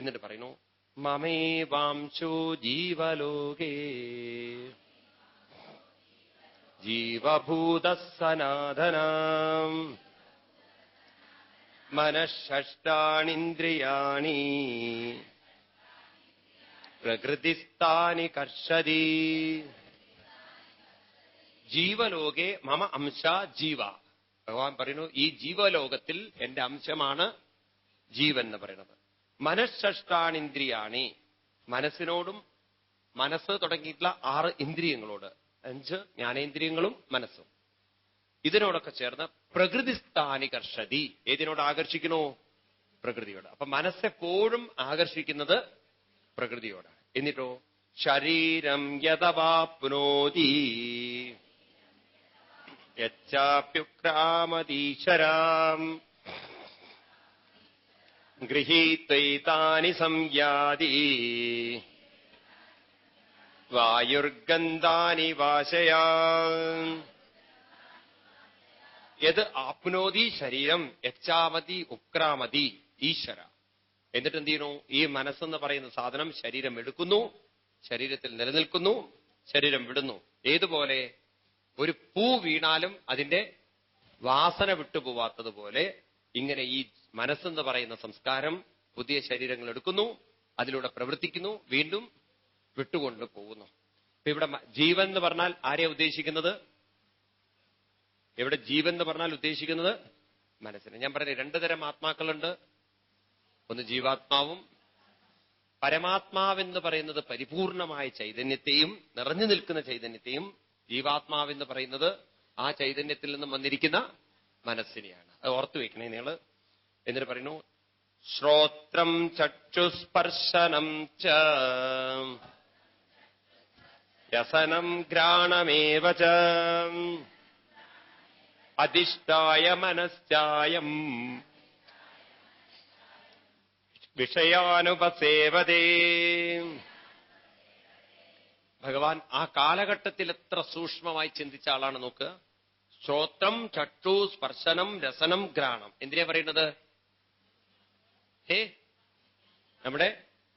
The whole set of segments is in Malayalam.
എന്നിട്ട് പറയുന്നു മമേവാംശോ ജീവലോകേ ജീവഭൂത സനാതനം മനഃഷ്ടാണീന്ദ്രിയാണി പ്രകൃതിസ്ഥാനി കർഷതി. ജീവലോകേ മമ അംശ ജീവ. ഭഗവാൻ പറയുന്നു ഈ ജീവലോകത്തിൽ എന്റെ അംശമാണ് ജീവൻ എന്ന് പറയുന്നത്. മനഃഷ്ടാണീന്ദ്രിയാണി, മനസ്സിനോടും മനസ്സ് തുടങ്ങിയിട്ടുള്ള 6 ഇന്ദ്രിയങ്ങളോട്, 5 ജ്ഞാനേന്ദ്രിയങ്ങളും മനസ്സും ഇതിനോടൊക്കെ ചേർന്ന് പ്രകൃതിസ്ഥാനി കർഷതി. ഏതിനോട് ആകർഷിക്കണോ? പ്രകൃതിയോട്. അപ്പൊ മനസ്സെപ്പോഴും ആകർഷിക്കുന്നത് പ്രകൃതിയോടാണ്. എന്നിട്ടോ ശരീരം യതവാപ്നോതി യച്ചാപ്യുക്രാമതീശ്വരാം ഗൃഹീത്വൈതാനി സംയാതി വായുർഗന്ധാനി വാശയാൻ. യത് ആപ്നോതി ശരീരം യച്ചാമതി ഉക്രാമതി ഈശ്വര. എന്നിട്ട് എന്ത് ചെയ്യുന്നു? ഈ മനസ്സെന്ന് പറയുന്ന സാധനം ശരീരം എടുക്കുന്നു, ശരീരത്തിൽ നിലനിൽക്കുന്നു, ശരീരം വിടുന്നു. ഏതുപോലെ? ഒരു പൂ വീണാലും അതിന്റെ വാസന വിട്ടുപോവാത്തതുപോലെ ഇങ്ങനെ ഈ മനസ്സെന്ന് പറയുന്ന സംസ്കാരം പുതിയ ശരീരങ്ങൾ എടുക്കുന്നു, അതിലൂടെ പ്രവർത്തിക്കുന്നു, വീണ്ടും വിട്ടുകൊണ്ട് പോകുന്നു. ഇപ്പൊ ഇവിടെ ജീവൻ എന്ന് പറഞ്ഞാൽ ആരെയാ ഉദ്ദേശിക്കുന്നത്? ഇവിടെ ജീവൻ എന്ന് പറഞ്ഞാൽ ഉദ്ദേശിക്കുന്നത് മനസ്സിനെ. ഞാൻ പറഞ്ഞ 2 തരം ആത്മാക്കളുണ്ട്. ഒന്ന് ജീവാത്മാവും, പരമാത്മാവെന്ന് പറയുന്നത് പരിപൂർണമായ ചൈതന്യത്തെയും നിറഞ്ഞു നിൽക്കുന്ന ചൈതന്യത്തെയും, ജീവാത്മാവെന്ന് പറയുന്നത് ആ ചൈതന്യത്തിൽ നിന്നും വന്നിരിക്കുന്ന മനസ്സിനെയാണ്. അത് ഓർത്തു വെക്കണേ നിങ്ങള്. എന്നിട്ട് പറയുന്നു ശ്രോത്രം ചക്ഷുസ്പർശനം ച രസനം ഘ്രാണമേവ ച അധിഷ്ഠായ മനശ്ചായം വിഷയാനുപസേവതേ. ഭഗവാൻ ആ കാലഘട്ടത്തിൽ എത്ര സൂക്ഷ്മമായി ചിന്തിച്ച ആളാണ് നോക്കുക. ശ്രോത്രം ചക്ഷു സ്പർശനം രസനം ഘ്രാണം. എന്തിനാ പറയുന്നത്? നമ്മുടെ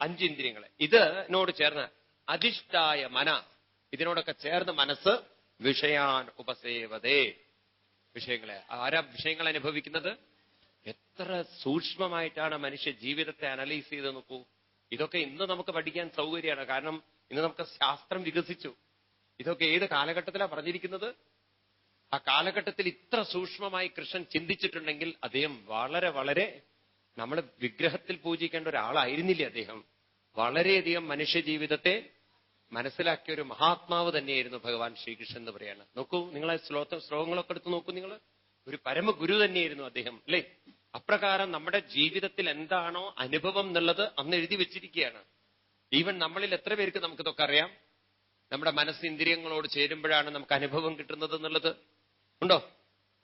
5 ഇന്ദ്രിയങ്ങളെ ഇതിനോട് ചേർന്ന് അധിഷ്ഠായ മന, ഇതിനോടൊക്കെ ചേർന്ന് മനസ്സ് വിഷയാൻ ഉപസേവതേ. വിഷയങ്ങളെ ആരാ വിഷയങ്ങൾ അനുഭവിക്കുന്നത്? എത്ര സൂക്ഷ്മമായിട്ടാണ് മനുഷ്യ ജീവിതത്തെ അനലൈസ് ചെയ്ത് നോക്കൂ. ഇതൊക്കെ ഇന്ന് നമുക്ക് പഠിക്കാൻ സൗകര്യമാണ്. കാരണം ഇന്ന് നമുക്ക് ശാസ്ത്രം വികസിച്ചു. ഇതൊക്കെ ഏത് കാലഘട്ടത്തിലാണ് പറഞ്ഞിരിക്കുന്നത്? ആ കാലഘട്ടത്തിൽ ഇത്ര സൂക്ഷ്മമായി കൃഷ്ണൻ ചിന്തിച്ചിട്ടുണ്ടെങ്കിൽ അദ്ദേഹം വളരെ വളരെ നമ്മൾ വിഗ്രഹത്തിൽ പൂജിക്കേണ്ട ഒരാളായിരുന്നില്ലേ അദ്ദേഹം. വളരെയധികം മനുഷ്യ ജീവിതത്തെ മനസ്സിലാക്കിയ ഒരു മഹാത്മാവ് തന്നെയായിരുന്നു ഭഗവാൻ ശ്രീകൃഷ്ണൻ എന്ന് പറയാണ്. നോക്കൂ, നിങ്ങളെ ശ്ലോകങ്ങളൊക്കെ എടുത്ത് നോക്കൂ. നിങ്ങൾ ഒരു പരമഗുരു തന്നെയായിരുന്നു അദ്ദേഹം, അല്ലേ? അപ്രകാരം നമ്മുടെ ജീവിതത്തിൽ എന്താണോ അനുഭവം എന്നുള്ളത് അന്ന് എഴുതി വെച്ചിരിക്കുകയാണ്. ഈവൻ നമ്മളിൽ എത്ര പേർക്ക് നമുക്കിതൊക്കെ അറിയാം? നമ്മുടെ മനസ്സിന്ദ്രിയങ്ങളോട് ചേരുമ്പോഴാണ് നമുക്ക് അനുഭവം കിട്ടുന്നത് എന്നുള്ളത് ഉണ്ടോ?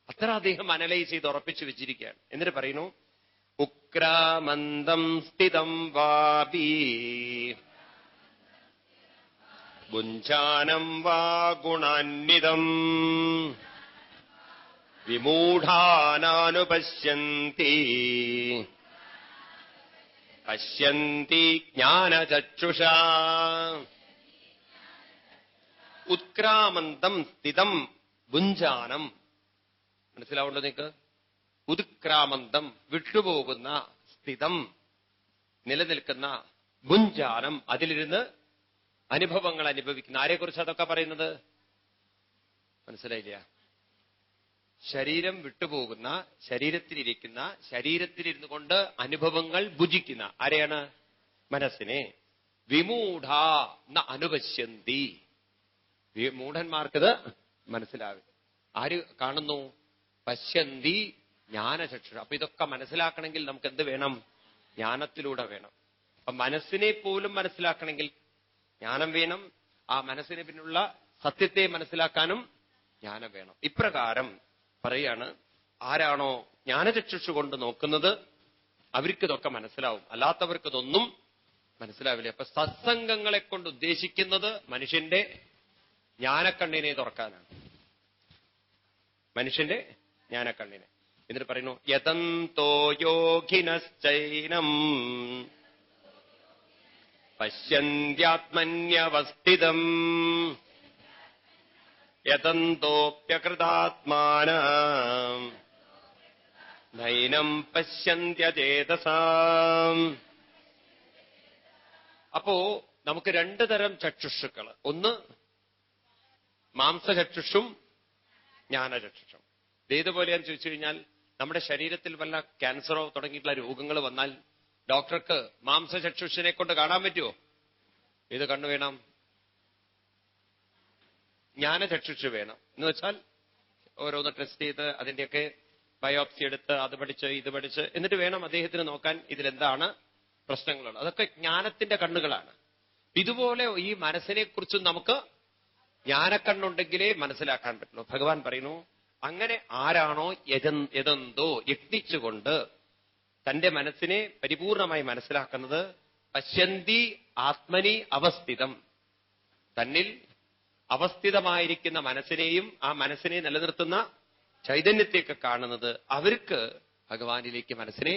അത്ര അദ്ദേഹം അനലൈസ് ചെയ്ത് ഉറപ്പിച്ചു വെച്ചിരിക്കുകയാണ്. എന്നിട്ട് പറയുന്നു ഉക്രാമന്ദം സ്ഥിതം വാപി ഗുഞ്ചാനം വാ ഗുണാന്വിതം വിമൂഢാനാനുപശ്യന്തി പശ്യന്തി ജ്ഞാനചക്ഷുഷാ. ഉത്ക്രാമന്തം സ്ഥിതം ഭുഞ്ചാനം. മനസ്സിലാവുണ്ടോ നിങ്ങൾക്ക്? ഉത്ക്രാമന്തം വിട്ടുപോകുന്ന, സ്ഥിതം നിലനിൽക്കുന്ന, ഭുഞ്ചാനം അതിലിരുന്ന് അനുഭവങ്ങൾ അനുഭവിക്കുന്ന. ആരെക്കുറിച്ച് അതൊക്കെ പറയുന്നത്? മനസ്സിലായില്ല? ശരീരം വിട്ടുപോകുന്ന, ശരീരത്തിലിരിക്കുന്ന, ശരീരത്തിലിരുന്നു കൊണ്ട് അനുഭവങ്ങൾ ഭുജിക്കുന്ന ആരെയാണ്? മനസ്സിനെ. വിമൂഢ ന അനുപശ്യന്തി. മൂഢന്മാർക്കത് മനസ്സിലാവും. ആര് കാണുന്നു? പശ്യന്തി ജ്ഞാനചക്ഷുഷ. അപ്പൊ ഇതൊക്കെ മനസ്സിലാക്കണമെങ്കിൽ നമുക്ക് എന്ത് വേണം? ജ്ഞാനത്തിലൂടെ വേണം. അപ്പൊ മനസ്സിനെ പോലും മനസ്സിലാക്കണമെങ്കിൽ ജ്ഞാനം വേണം. ആ മനസ്സിന് പിന്നുള്ള സത്യത്തെ മനസ്സിലാക്കാനും ജ്ഞാനം വേണം. ഇപ്രകാരം പറയാണ്, ആരാണോ ജ്ഞാനചക്ഷുഷ കൊണ്ട് നോക്കുന്നത് അവർക്കിതൊക്കെ മനസ്സിലാവും, അല്ലാത്തവർക്കിതൊന്നും മനസ്സിലാവില്ല. അപ്പൊ സത്സംഗങ്ങളെ കൊണ്ട് ഉദ്ദേശിക്കുന്നത് മനുഷ്യന്റെ ജ്ഞാനക്കണ്ണിനെ തുറക്കാനാണ്. മനുഷ്യന്റെ ജ്ഞാനക്കണ്ണിനെ. എന്നിട്ട് പറയുന്നു യതന്തോ യോഗിനശ്ചൈനം പശ്യന്ത്യാത്മന്യവസ്ഥിതം യതന്തോപ്യകൃതാത്മാനം നൈനം പശ്യന്ത്യചേതസാം. അപ്പോ നമുക്ക് രണ്ടു തരം ചക്ഷുഷുക്കൾ. ഒന്ന് മാംസചക്ഷുഷും ജ്ഞാനചക്ഷുഷും. ഇതേതുപോലെയാന്ന് ചോദിച്ചു കഴിഞ്ഞാൽ നമ്മുടെ ശരീരത്തിൽ വല്ല ക്യാൻസറോ തുടങ്ങിയിട്ടുള്ള രോഗങ്ങൾ വന്നാൽ ഡോക്ടർക്ക് മാംസചക്ഷുഷിനെ കൊണ്ട് കാണാൻ പറ്റുമോ? ഏത് കണ്ണു വേണം? ജ്ഞാനചക്ഷുഷ് വേണം. എന്ന് വെച്ചാൽ ഓരോന്ന് ടെസ്റ്റ് ചെയ്ത് അതിന്റെയൊക്കെ ബയോപ്സി എടുത്ത് അത് പഠിച്ച് ഇത് പഠിച്ച് എന്നിട്ട് വേണം അദ്ദേഹത്തിന് നോക്കാൻ ഇതിലെന്താണ് പ്രശ്നങ്ങളുള്ളത്. അതൊക്കെ ജ്ഞാനത്തിന്റെ കണ്ണുകളാണ്. ഇതുപോലെ ഈ മനസ്സിനെ കുറിച്ചും നമുക്ക് ജ്ഞാനക്കണ്ണുണ്ടെങ്കിലേ മനസ്സിലാക്കാൻ പറ്റുള്ളൂ. ഭഗവാൻ പറയുന്നു, അങ്ങനെ ആരാണോ യതന്തോ യത്നിച്ചുകൊണ്ട് തന്റെ മനസ്സിനെ പരിപൂർണമായി മനസ്സിലാക്കുന്നത്, പശ്യന്തി ആത്മനി അവസ്ഥിതം, തന്നിൽ അവസ്ഥിതമായിരിക്കുന്ന മനസ്സിനെയും ആ മനസ്സിനെ നിലനിർത്തുന്ന ചൈതന്യത്തെയൊക്കെ കാണുന്നത്, അവർക്ക് ഭഗവാനിലേക്ക് മനസ്സിനെ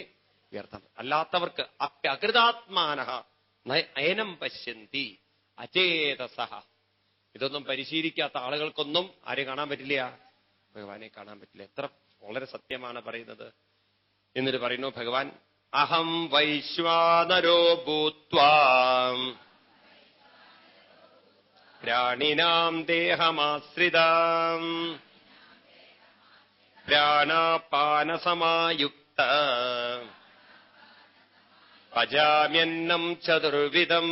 ഉയർത്താം. അല്ലാത്തവർക്ക് അപ്യകൃതാത്മാനഃ നയനം പശ്യന്തി അചേതസഃ. ഇതൊന്നും പരിശീലിക്കാത്ത ആളുകൾക്കൊന്നും ആരെ കാണാൻ പറ്റില്ല? ഭഗവാനെ കാണാൻ പറ്റില്ല. എത്ര വളരെ സത്യമാണ് പറയുന്നത്. എന്നിട്ട് പറയുന്നു ഭഗവാൻ, അഹം വൈശ്വാനരോ ഭൂത്വാ പ്രാണിനാം ദേഹമാശ്രിതാം പ്രാണാപാനസമായുക്ത പചാമ്യന്നം ചതുർവിധം.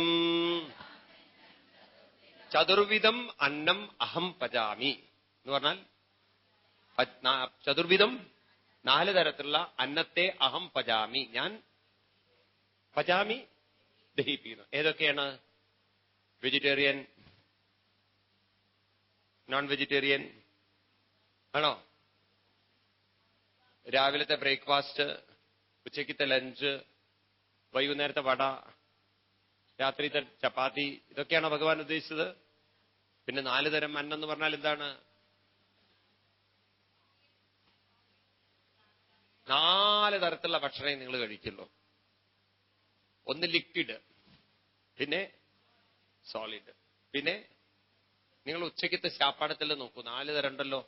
ചതുർവിധം അന്നം അഹം പചാമി എന്ന് പറഞ്ഞാൽ ചതുർവിധം 4 തരത്തിലുള്ള അന്നത്തെ അഹം പചാമി, ഞാൻ പചാമി ദഹിപ്പിക്കുന്നു. ഏതൊക്കെയാണ്? വെജിറ്റേറിയൻ, നോൺ വെജിറ്റേറിയൻ ആണോ? രാവിലത്തെ ബ്രേക്ക്ഫാസ്റ്റ്, ഉച്ചയ്ക്കത്തെ ലഞ്ച്, വൈകുന്നേരത്തെ വട, രാത്രിത്തെ ചപ്പാത്തി, ഇതൊക്കെയാണോ ഭഗവാൻ ഉദ്ദേശിച്ചത്? പിന്നെ 4 തരം അന്നം എന്ന് പറഞ്ഞാൽ എന്താണ്? 4 തരത്തിലുള്ള ഭക്ഷണമേ നിങ്ങൾ കഴിക്കുള്ളൂ. ഒന്ന് ലിക്വിഡ്, പിന്നെ സോളിഡ്, പിന്നെ നിങ്ങൾ ഉച്ചയ്ക്കത്തെ ശാപ്പാടത്തിൽ നോക്കൂ, 4 തരം ഉണ്ടല്ലോ.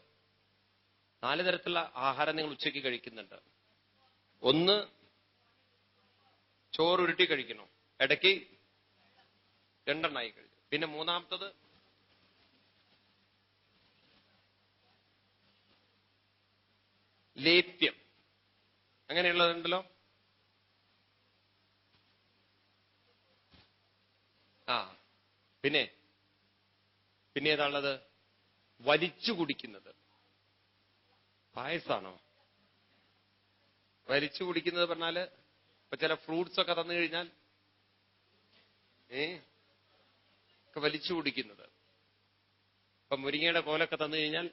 4 തരത്തിലുള്ള ആഹാരം നിങ്ങൾ ഉച്ചയ്ക്ക് കഴിക്കുന്നുണ്ട്. ഒന്ന് ചോറുരുട്ടി കഴിക്കണം, ഇടയ്ക്ക് 2 എണ്ണമായി കഴിക്കും. പിന്നെ മൂന്നാമത്തത് ലേപ്യം, അങ്ങനെയുള്ളതുണ്ടല്ലോ. പിന്നെ ഏതാണുള്ളത്? വലിച്ചു കുടിക്കുന്നത്. പായസാണോ? വലിച്ചു കുടിക്കുന്നത് പറഞ്ഞാല് ഇപ്പൊ ചില ഫ്രൂട്ട്സ് ഒക്കെ തന്നു കഴിഞ്ഞാൽ ഒക്കെ വലിച്ചു കുടിക്കുന്നത്. ഇപ്പൊ മുരിങ്ങയുടെ കോലൊക്കെ തന്നു കഴിഞ്ഞാൽ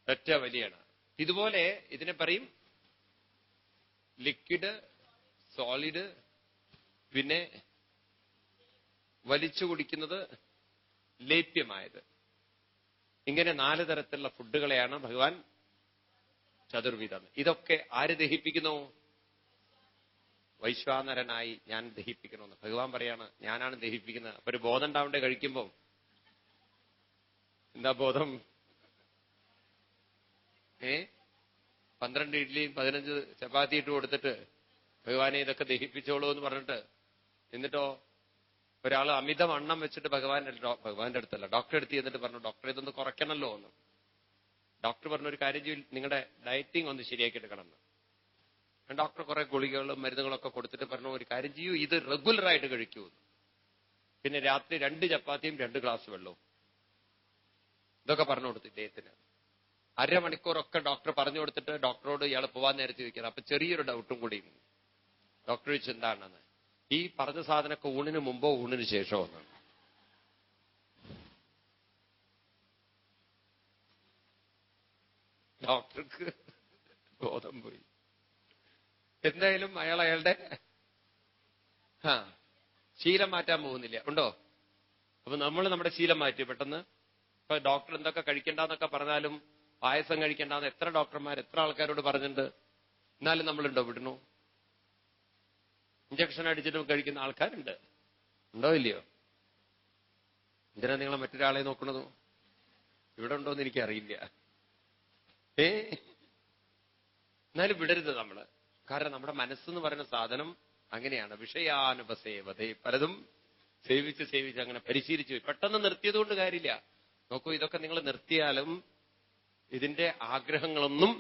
ഒറ്റ വലിയാണ്. ഇതുപോലെ ഇതിനെ പറയും ലിക്വിഡ്, സോളിഡ്, പിന്നെ വലിച്ചു കുടിക്കുന്നത്, ലേപ്യമായത്. ഇങ്ങനെ 4 തരത്തിലുള്ള ഫുഡുകളെയാണ് ഭഗവാൻ ചതുർവിധം. ഇതൊക്കെ ആര് ദഹിപ്പിക്കുന്നു? വൈശ്വാനരനായി ഞാൻ ദഹിപ്പിക്കണമെന്ന് ഭഗവാൻ പറയാണ്. ഞാനാണ് ദഹിപ്പിക്കുന്നത്. അപ്പൊ ഒരു ബോധം ഉണ്ടാവണ്ടേ കഴിക്കുമ്പോ? എന്താ ബോധം? 12 ഇഡ്ഡലിയും 15 ചപ്പാത്തി ഇട്ട് കൊടുത്തിട്ട് ഭഗവാനെ ഇതൊക്കെ ദഹിപ്പിച്ചോളൂ എന്ന് പറഞ്ഞിട്ട്, എന്നിട്ടോ ഒരാൾ അമിതവണ്ണം വെച്ചിട്ട് ഭഗവാന്റെ അടുത്തല്ല ഡോക്ടറെ അടുത്ത് എന്നിട്ട് പറഞ്ഞു, ഡോക്ടർ ഇതൊന്ന് കുറയ്ക്കണമല്ലോ എന്ന്. ഡോക്ടർ പറഞ്ഞ ഒരു കാര്യം ചെയ്യും, നിങ്ങളുടെ ഡയറ്റിംഗ് ഒന്ന് ശരിയാക്കി എടുക്കണം എന്ന്. ഡോക്ടർ കുറെ ഗുളികകളും മരുന്നുകളൊക്കെ കൊടുത്തിട്ട് പറഞ്ഞു, ഒരു കാര്യം ചെയ്യൂ, ഇത് റെഗുലറായിട്ട് കഴിക്കൂ. പിന്നെ രാത്രി 2 ചപ്പാത്തിയും 2 ഗ്ലാസ് വെള്ളവും, ഇതൊക്കെ പറഞ്ഞു കൊടുത്തു ഇദ്ദേഹത്തിന്. അരമണിക്കൂറൊക്കെ ഡോക്ടർ പറഞ്ഞു കൊടുത്തിട്ട് ഡോക്ടറോട് ഇയാൾ പോവാൻ നേരത്തെ ചോദിക്കണം. അപ്പൊ ചെറിയൊരു ഡൗട്ടും കൂടി ഡോക്ടർ ചോദിച്ചു, എന്താണെന്ന്. ഈ പറഞ്ഞ സാധനമൊക്കെ ഊണിന് മുമ്പോ ഊണിന് ശേഷമോ എന്നാണ്. ഡോക്ടർക്ക് ബോധം പോയി. എന്തായാലും അയാളുടെ ശീലം മാറ്റാൻ പോകുന്നില്ല. ഉണ്ടോ? അപ്പൊ നമ്മൾ നമ്മുടെ ശീലം മാറ്റി പെട്ടെന്ന്. ഇപ്പൊ ഡോക്ടർ എന്തൊക്കെ കഴിക്കണ്ടെന്നൊക്കെ പറഞ്ഞാലും പായസം കഴിക്കണ്ടെന്ന് എത്ര ഡോക്ടർമാർ എത്ര ആൾക്കാരോട് പറഞ്ഞിട്ടുണ്ട്. എന്നാലും നമ്മളുണ്ടോ വിടണു? ഇഞ്ചക്ഷൻ അടിച്ചിട്ടും കഴിക്കുന്ന ആൾക്കാരുണ്ട്. ഉണ്ടോ ഇല്ലയോ? എന്തിനാ നിങ്ങളെ മറ്റൊരാളെ നോക്കണത്? ഇവിടെ ഉണ്ടോന്ന് എനിക്കറിയില്ല. എന്നാലും വിടരുത് നമ്മള്. കാരണം നമ്മുടെ മനസ്സെന്ന് പറയുന്ന സാധനം അങ്ങനെയാണ്. വിഷയാനുപസേവത. പലതും സേവിച്ച് സേവിച്ച് അങ്ങനെ പരിശീലിച്ചു പോയി. പെട്ടെന്ന് നിർത്തിയത് കൊണ്ട് കാര്യമില്ല. നോക്കൂ, ഇതൊക്കെ നിങ്ങൾ നിർത്തിയാലും ഇതിന്റെ ആഗ്രഹങ്ങളൊന്നും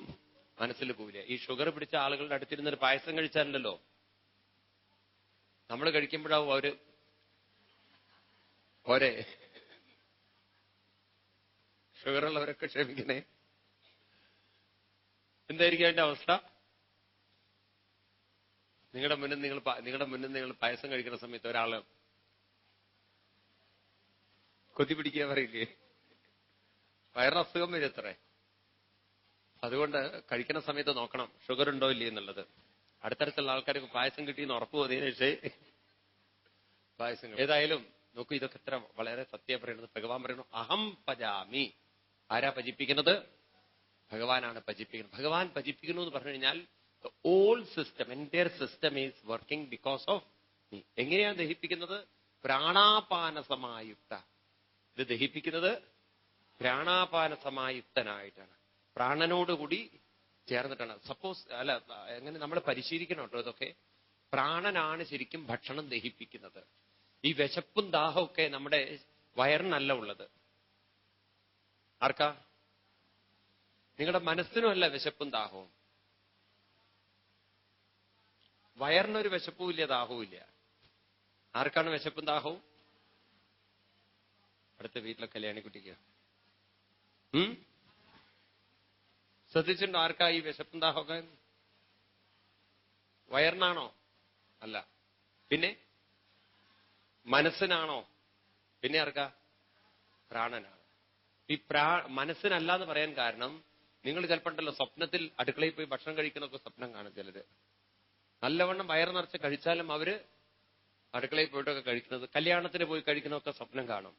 മനസ്സിൽ പോവില്ല. ഈ ഷുഗർ പിടിച്ച ആളുകളുടെ അടുത്തിരുന്നൊരു പായസം കഴിച്ചാലുണ്ടല്ലോ, നമ്മൾ കഴിക്കുമ്പോഴാവും അവര് പോരെ. ഷുഗറുള്ളവരൊക്കെ ക്ഷമിക്കണേ. എന്തായിരിക്കും അതിന്റെ അവസ്ഥ? നിങ്ങളുടെ മുന്നിൽ നിങ്ങൾ പായസം കഴിക്കുന്ന സമയത്ത് ഒരാള് കൊതി പിടിക്കുക പറയില്ലേ? വയറിന് അസുഖം വരും അത്രേ. അതുകൊണ്ട് കഴിക്കുന്ന സമയത്ത് നോക്കണം ഷുഗർ ഉണ്ടോ ഇല്ലേ എന്നുള്ളത്. അടുത്തടുത്തുള്ള ആൾക്കാർക്ക് പായസം കിട്ടിയെന്ന് ഉറപ്പ് പോയതിനു ശേഷം പായസം. ഏതായാലും നോക്കൂ, ഇതൊക്കെ എത്ര വളരെ സത്യം പറയുന്നത്. ഭഗവാൻ പറയുന്നു അഹം പജാമി. ആരാ ഭജിപ്പിക്കുന്നത്? ഭഗവാനാണ് ഭജിപ്പിക്കുന്നത്. ഭഗവാൻ ഭജിപ്പിക്കുന്നു എന്ന് പറഞ്ഞു കഴിഞ്ഞാൽ the whole system, entire system is working because of me. എങ്ങനെയാണ് ദഹിപ്പിക്കുന്നത്? പ്രാണാപാന സമായുക്ത. ഇത് ദഹിപ്പിക്കുന്നത് പ്രാണാപാന സമായുക്തനായിട്ടാണ്, പ്രാണനോടുകൂടി ചേർന്നിട്ടാണ്. സപ്പോസ് അല്ല, എങ്ങനെ നമ്മൾ പരിശീലിക്കണം കേട്ടോ ഇതൊക്കെ. പ്രാണനാണ് ശരിക്കും ഭക്ഷണം ദഹിപ്പിക്കുന്നത്. ഈ വിശപ്പും ദാഹമൊക്കെ നമ്മുടെ വയറിനല്ല ഉള്ളത്. ആർക്കാ? നിങ്ങളുടെ മനസ്സിനുമല്ല വിശപ്പും ദാഹവും. വയറിനൊരു വിശപ്പും ഇല്ല, ദാഹവും ഇല്ല. ആർക്കാണ് വിശപ്പും ദാഹവും? അടുത്ത വീട്ടിലെ കല്യാണിക്കുട്ടിക്ക്. ശ്രദ്ധിച്ചിട്ടുണ്ടോ? ആർക്കാ ഈ വിശപ്പും ദാഹമൊക്കെ? വയറിനാണോ? അല്ല. പിന്നെ മനസ്സിനാണോ? പിന്നെ ആർക്കാ? പ്രാണനാണ്. ഈ മനസ്സിനല്ല എന്ന് പറയാൻ കാരണം, നിങ്ങൾ ചിലപ്പോണ്ടല്ലോ സ്വപ്നത്തിൽ അടുക്കളയിൽ പോയി ഭക്ഷണം കഴിക്കുന്നൊക്കെ സ്വപ്നം കാണും ചിലര്. നല്ലവണ്ണം വയറ് നിറച്ച് കഴിച്ചാലും അവര് അടുക്കളയിൽ പോയിട്ടൊക്കെ കഴിക്കുന്നത്, കല്യാണത്തിന് പോയി കഴിക്കുന്നതൊക്കെ സ്വപ്നം കാണും.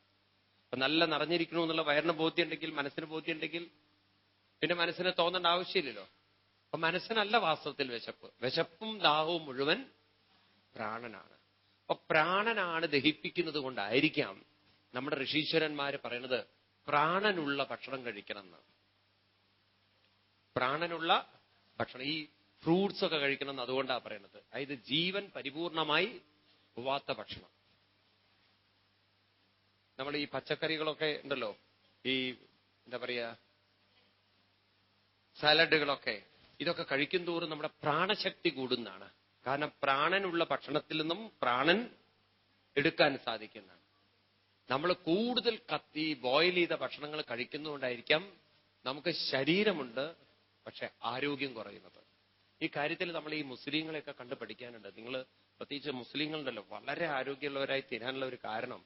അപ്പൊ നല്ല നിറഞ്ഞിരിക്കണു എന്നുള്ള വയറിന് ബോധ്യമുണ്ടെങ്കിൽ, മനസ്സിന് ബോധ്യമുണ്ടെങ്കിൽ പിന്നെ മനസ്സിന് തോന്നേണ്ട ആവശ്യമില്ലല്ലോ. അപ്പൊ മനസ്സിനല്ല വാസ്തവത്തിൽ വിശപ്പ്. വിശപ്പും ദാഹവും മുഴുവൻ പ്രാണനാണ്. അപ്പൊ പ്രാണനാണ് ദഹിപ്പിക്കുന്നത് കൊണ്ടായിരിക്കാം നമ്മുടെ ഋഷീശ്വരന്മാര് പറയുന്നത് പ്രാണനുള്ള ഭക്ഷണം കഴിക്കണം എന്ന്. പ്രാണനുള്ള ഭക്ഷണം, ഈ ഫ്രൂട്ട്സ് ഒക്കെ കഴിക്കണം എന്ന് അതുകൊണ്ടാണ് പറയുന്നത്. അതായത് ജീവൻ പരിപൂർണമായി പോവാത്ത ഭക്ഷണം. നമ്മൾ ഈ പച്ചക്കറികളൊക്കെ ഉണ്ടല്ലോ, ഈ എന്താ പറയാ സാലഡുകളൊക്കെ, ഇതൊക്കെ കഴിക്കും തോറും നമ്മുടെ പ്രാണശക്തി കൂടുന്നതാണ്. കാരണം പ്രാണനുള്ള ഭക്ഷണത്തിൽ നിന്നും പ്രാണൻ എടുക്കാൻ സാധിക്കുന്നതാണ്. നമ്മൾ കൂടുതൽ കത്തി ബോയിൽ ചെയ്ത ഭക്ഷണങ്ങൾ കഴിക്കുന്നതുകൊണ്ടായിരിക്കാം നമുക്ക് ശരീരമുണ്ട്, പക്ഷെ ആരോഗ്യം കുറയുന്നത്. ഈ കാര്യത്തിൽ നമ്മൾ ഈ മുസ്ലിങ്ങളെയൊക്കെ കണ്ട് പഠിക്കാനുണ്ട്. നിങ്ങൾ പ്രത്യേകിച്ച് മുസ്ലിങ്ങളുണ്ടല്ലോ, വളരെ ആരോഗ്യമുള്ളവരായി തീരാനുള്ള ഒരു കാരണം,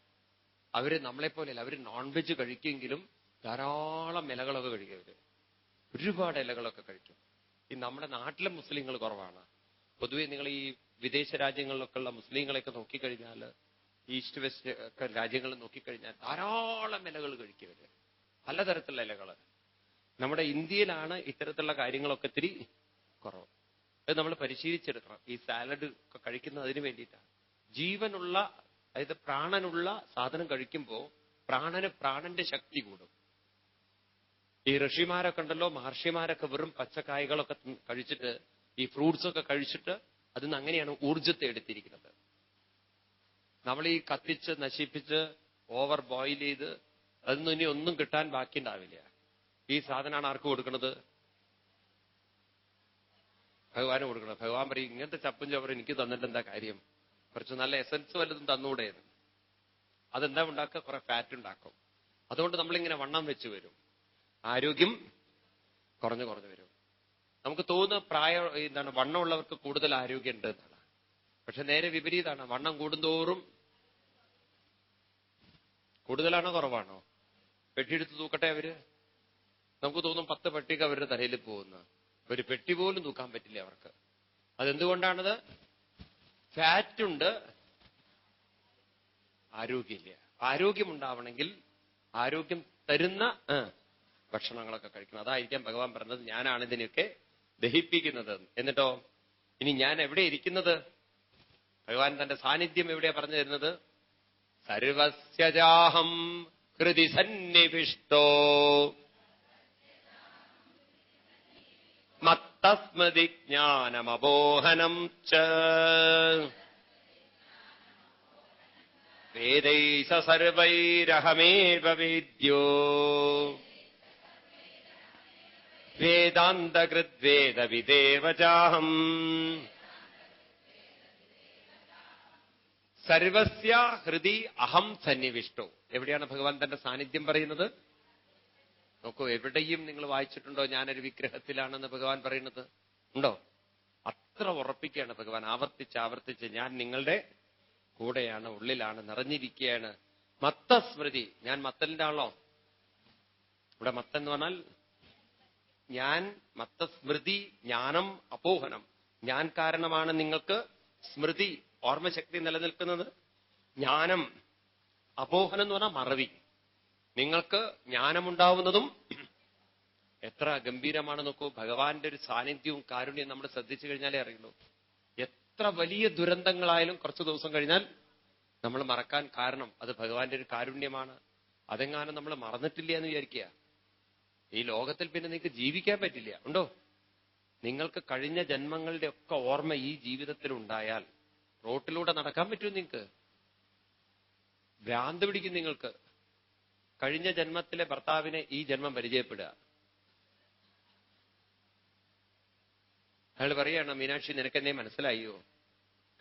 അവര് നമ്മളെപ്പോലെയല്ല. അവര് നോൺ വെജ് കഴിക്കുമെങ്കിലും ധാരാളം ഇലകളൊക്കെ കഴിക്കും. അവര് ഒരുപാട് ഇലകളൊക്കെ കഴിക്കും. ഈ നമ്മുടെ നാട്ടിലെ മുസ്ലിങ്ങൾ കുറവാണ്. പൊതുവെ നിങ്ങൾ ഈ വിദേശ രാജ്യങ്ങളിലൊക്കെ ഉള്ള മുസ്ലിങ്ങളെയൊക്കെ നോക്കിക്കഴിഞ്ഞാൽ, ഈസ്റ്റ് വെസ്റ്റ് ഒക്കെ രാജ്യങ്ങളിൽ നോക്കിക്കഴിഞ്ഞാൽ ധാരാളം ഇലകൾ കഴിക്കും. പലതരത്തിലുള്ള ഇലകള്. നമ്മുടെ ഇന്ത്യയിലാണ് ഇത്തരത്തിലുള്ള കാര്യങ്ങളൊക്കെ ഇത്തിരി കുറവ്. അത് നമ്മൾ പരിശീലിച്ചെടുക്കണം. ഈ സാലഡ് ഒക്കെ കഴിക്കുന്നതിന് വേണ്ടിയിട്ടാണ്. ജീവനുള്ള, അതായത് പ്രാണനുള്ള സാധനം കഴിക്കുമ്പോൾ പ്രാണന്റെ ശക്തി കൂടും. ഈ ഋഷിമാരൊക്കെ ഉണ്ടല്ലോ, മഹർഷിമാരൊക്കെ വെറും പച്ചക്കായകളൊക്കെ കഴിച്ചിട്ട്, ഈ ഫ്രൂട്ട്സ് ഒക്കെ കഴിച്ചിട്ട് അതിൽ നിന്ന് അങ്ങനെയാണ് ഊർജത്തെ എടുത്തിരിക്കുന്നത്. നമ്മൾ ഈ കത്തിച്ച് നശിപ്പിച്ച് ഓവർ ബോയിൽ ചെയ്ത് അതിൽ ഇനി ഒന്നും കിട്ടാൻ ബാക്കിയുണ്ടാവില്ല. ഈ സാധനമാണ് ആർക്ക് കൊടുക്കുന്നത്? ഭഗവാന് കൊടുക്കണം. ഭഗവാൻ പറയും, ഇങ്ങനത്തെ ചപ്പും ചവറും എനിക്ക് തന്നിട്ട് എന്താ കാര്യം? കുറച്ച് നല്ല എസൻസ് വല്ലതും തന്നുകൂടെയെന്ന്. അതെന്താ ഉണ്ടാക്കുക? കുറെ ഫാറ്റ് ഉണ്ടാക്കും. അതുകൊണ്ട് നമ്മളിങ്ങനെ വണ്ണം വെച്ച് വരും, ആരോഗ്യം കുറഞ്ഞു വരും. നമുക്ക് തോന്നുന്ന എന്താണ്, വണ്ണമുള്ളവർക്ക് കൂടുതൽ ആരോഗ്യം ഉണ്ട് എന്നാണ്. പക്ഷെ നേരെ വിപരീതമാണ്. വണ്ണം കൂടുന്തോറും കൂടുതലാണോ കുറവാണോ? പെട്ടിയെടുത്ത് തൂക്കട്ടെ അവര്. നമുക്ക് തോന്നും 10 പെട്ടിക്ക് അവരുടെ തലയിൽ പോകുന്ന, ഒരു പെട്ടി പോലും തൂക്കാൻ പറ്റില്ല അവർക്ക്. അതെന്തുകൊണ്ടാണത്? ഫാറ്റുണ്ട്, ആരോഗ്യമില്ല. ആരോഗ്യമുണ്ടാവണമെങ്കിൽ ആരോഗ്യം തരുന്ന ഭക്ഷണങ്ങളൊക്കെ കഴിക്കണം. അതായിരിക്കാം ഭഗവാൻ പറഞ്ഞത്, ഞാനാണ് ഇതിനെയൊക്കെ ദഹിപ്പിക്കുന്നത്. എന്നിട്ടോ ഇനി ഞാൻ എവിടെ ഇരിക്കുന്നത്? ഭഗവാൻ തന്റെ സാന്നിധ്യം എവിടെയാ പറഞ്ഞു തരുന്നത്? സർവസ്യജാഹം ഹൃദി സന്നിവിഷ്ടോ മത്തസ്മൃതി ജ്ഞാനമബോഹനം ച വേദൈസ സർവൈരഹമേവ വേദ്യോ വേദാന്തകൃദ്വേദവിദേവ ചാഹം സർവസ്യ ഹൃദി അഹം സന്നിവിഷ്ടോ. എവിടെയാണ് ഭഗവാൻ തന്റെ സാന്നിധ്യം പറയുന്നത്? നോക്കൂ, എവിടെയും നിങ്ങൾ വായിച്ചിട്ടുണ്ടോ ഞാനൊരു വിഗ്രഹത്തിലാണെന്ന് ഭഗവാൻ പറയുന്നത്? ഉണ്ടോ? അത്ര ഉറപ്പിക്കുകയാണ് ഭഗവാൻ ആവർത്തിച്ച് ആവർത്തിച്ച്. ഞാൻ നിങ്ങളുടെ കൂടെയാണ്, ഉള്ളിലാണ്, നിറഞ്ഞിരിക്കുകയാണ്. മത്തസ്മൃതി, ഞാൻ മത്തലിന്റെ ആളോ? ഇവിടെ മത്തൻ എന്ന് പറഞ്ഞാൽ ഞാൻ, മത്തസ്മൃതി ജ്ഞാനം അപോഹനം. ഞാൻ കാരണമാണ് നിങ്ങൾക്ക് സ്മൃതി, ഓർമ്മശക്തി നിലനിൽക്കുന്നത്. ജ്ഞാനം അപോഹനം എന്ന് പറഞ്ഞാൽ മറവി. നിങ്ങൾക്ക് ജ്ഞാനമുണ്ടാവുന്നതും എത്ര ഗംഭീരമാണ് നോക്കൂ. ഭഗവാന്റെ ഒരു സാന്നിധ്യവും കാരുണ്യവും നമ്മൾ ശ്രദ്ധിച്ചു കഴിഞ്ഞാലേ അറിയുള്ളൂ. എത്ര വലിയ ദുരന്തങ്ങളായാലും കുറച്ചു ദിവസം കഴിഞ്ഞാൽ നമ്മൾ മറക്കാൻ കാരണം അത് ഭഗവാന്റെ ഒരു കാരുണ്യമാണ്. അതെങ്ങാനും നമ്മൾ മറന്നിട്ടില്ല എന്ന് വിചാരിക്കുക, ഈ ലോകത്തിൽ പിന്നെ നിങ്ങൾക്ക് ജീവിക്കാൻ പറ്റില്ല. ഉണ്ടോ? നിങ്ങൾക്ക് കഴിഞ്ഞ ജന്മങ്ങളുടെ ഒക്കെ ഓർമ്മ ഈ ജീവിതത്തിൽ ഉണ്ടായാൽ റോട്ടിലൂടെ നടക്കാൻ പറ്റും നിങ്ങൾക്ക്? ഭ്രാന്ത് പിടിക്കും നിങ്ങൾക്ക്. കഴിഞ്ഞ ജന്മത്തിലെ ഭർത്താവിനെ ഈ ജന്മം പരിചയപ്പെടുക. അയാൾ പറയാണ്, മീനാക്ഷി നിനക്കെന്നെ മനസ്സിലായോ?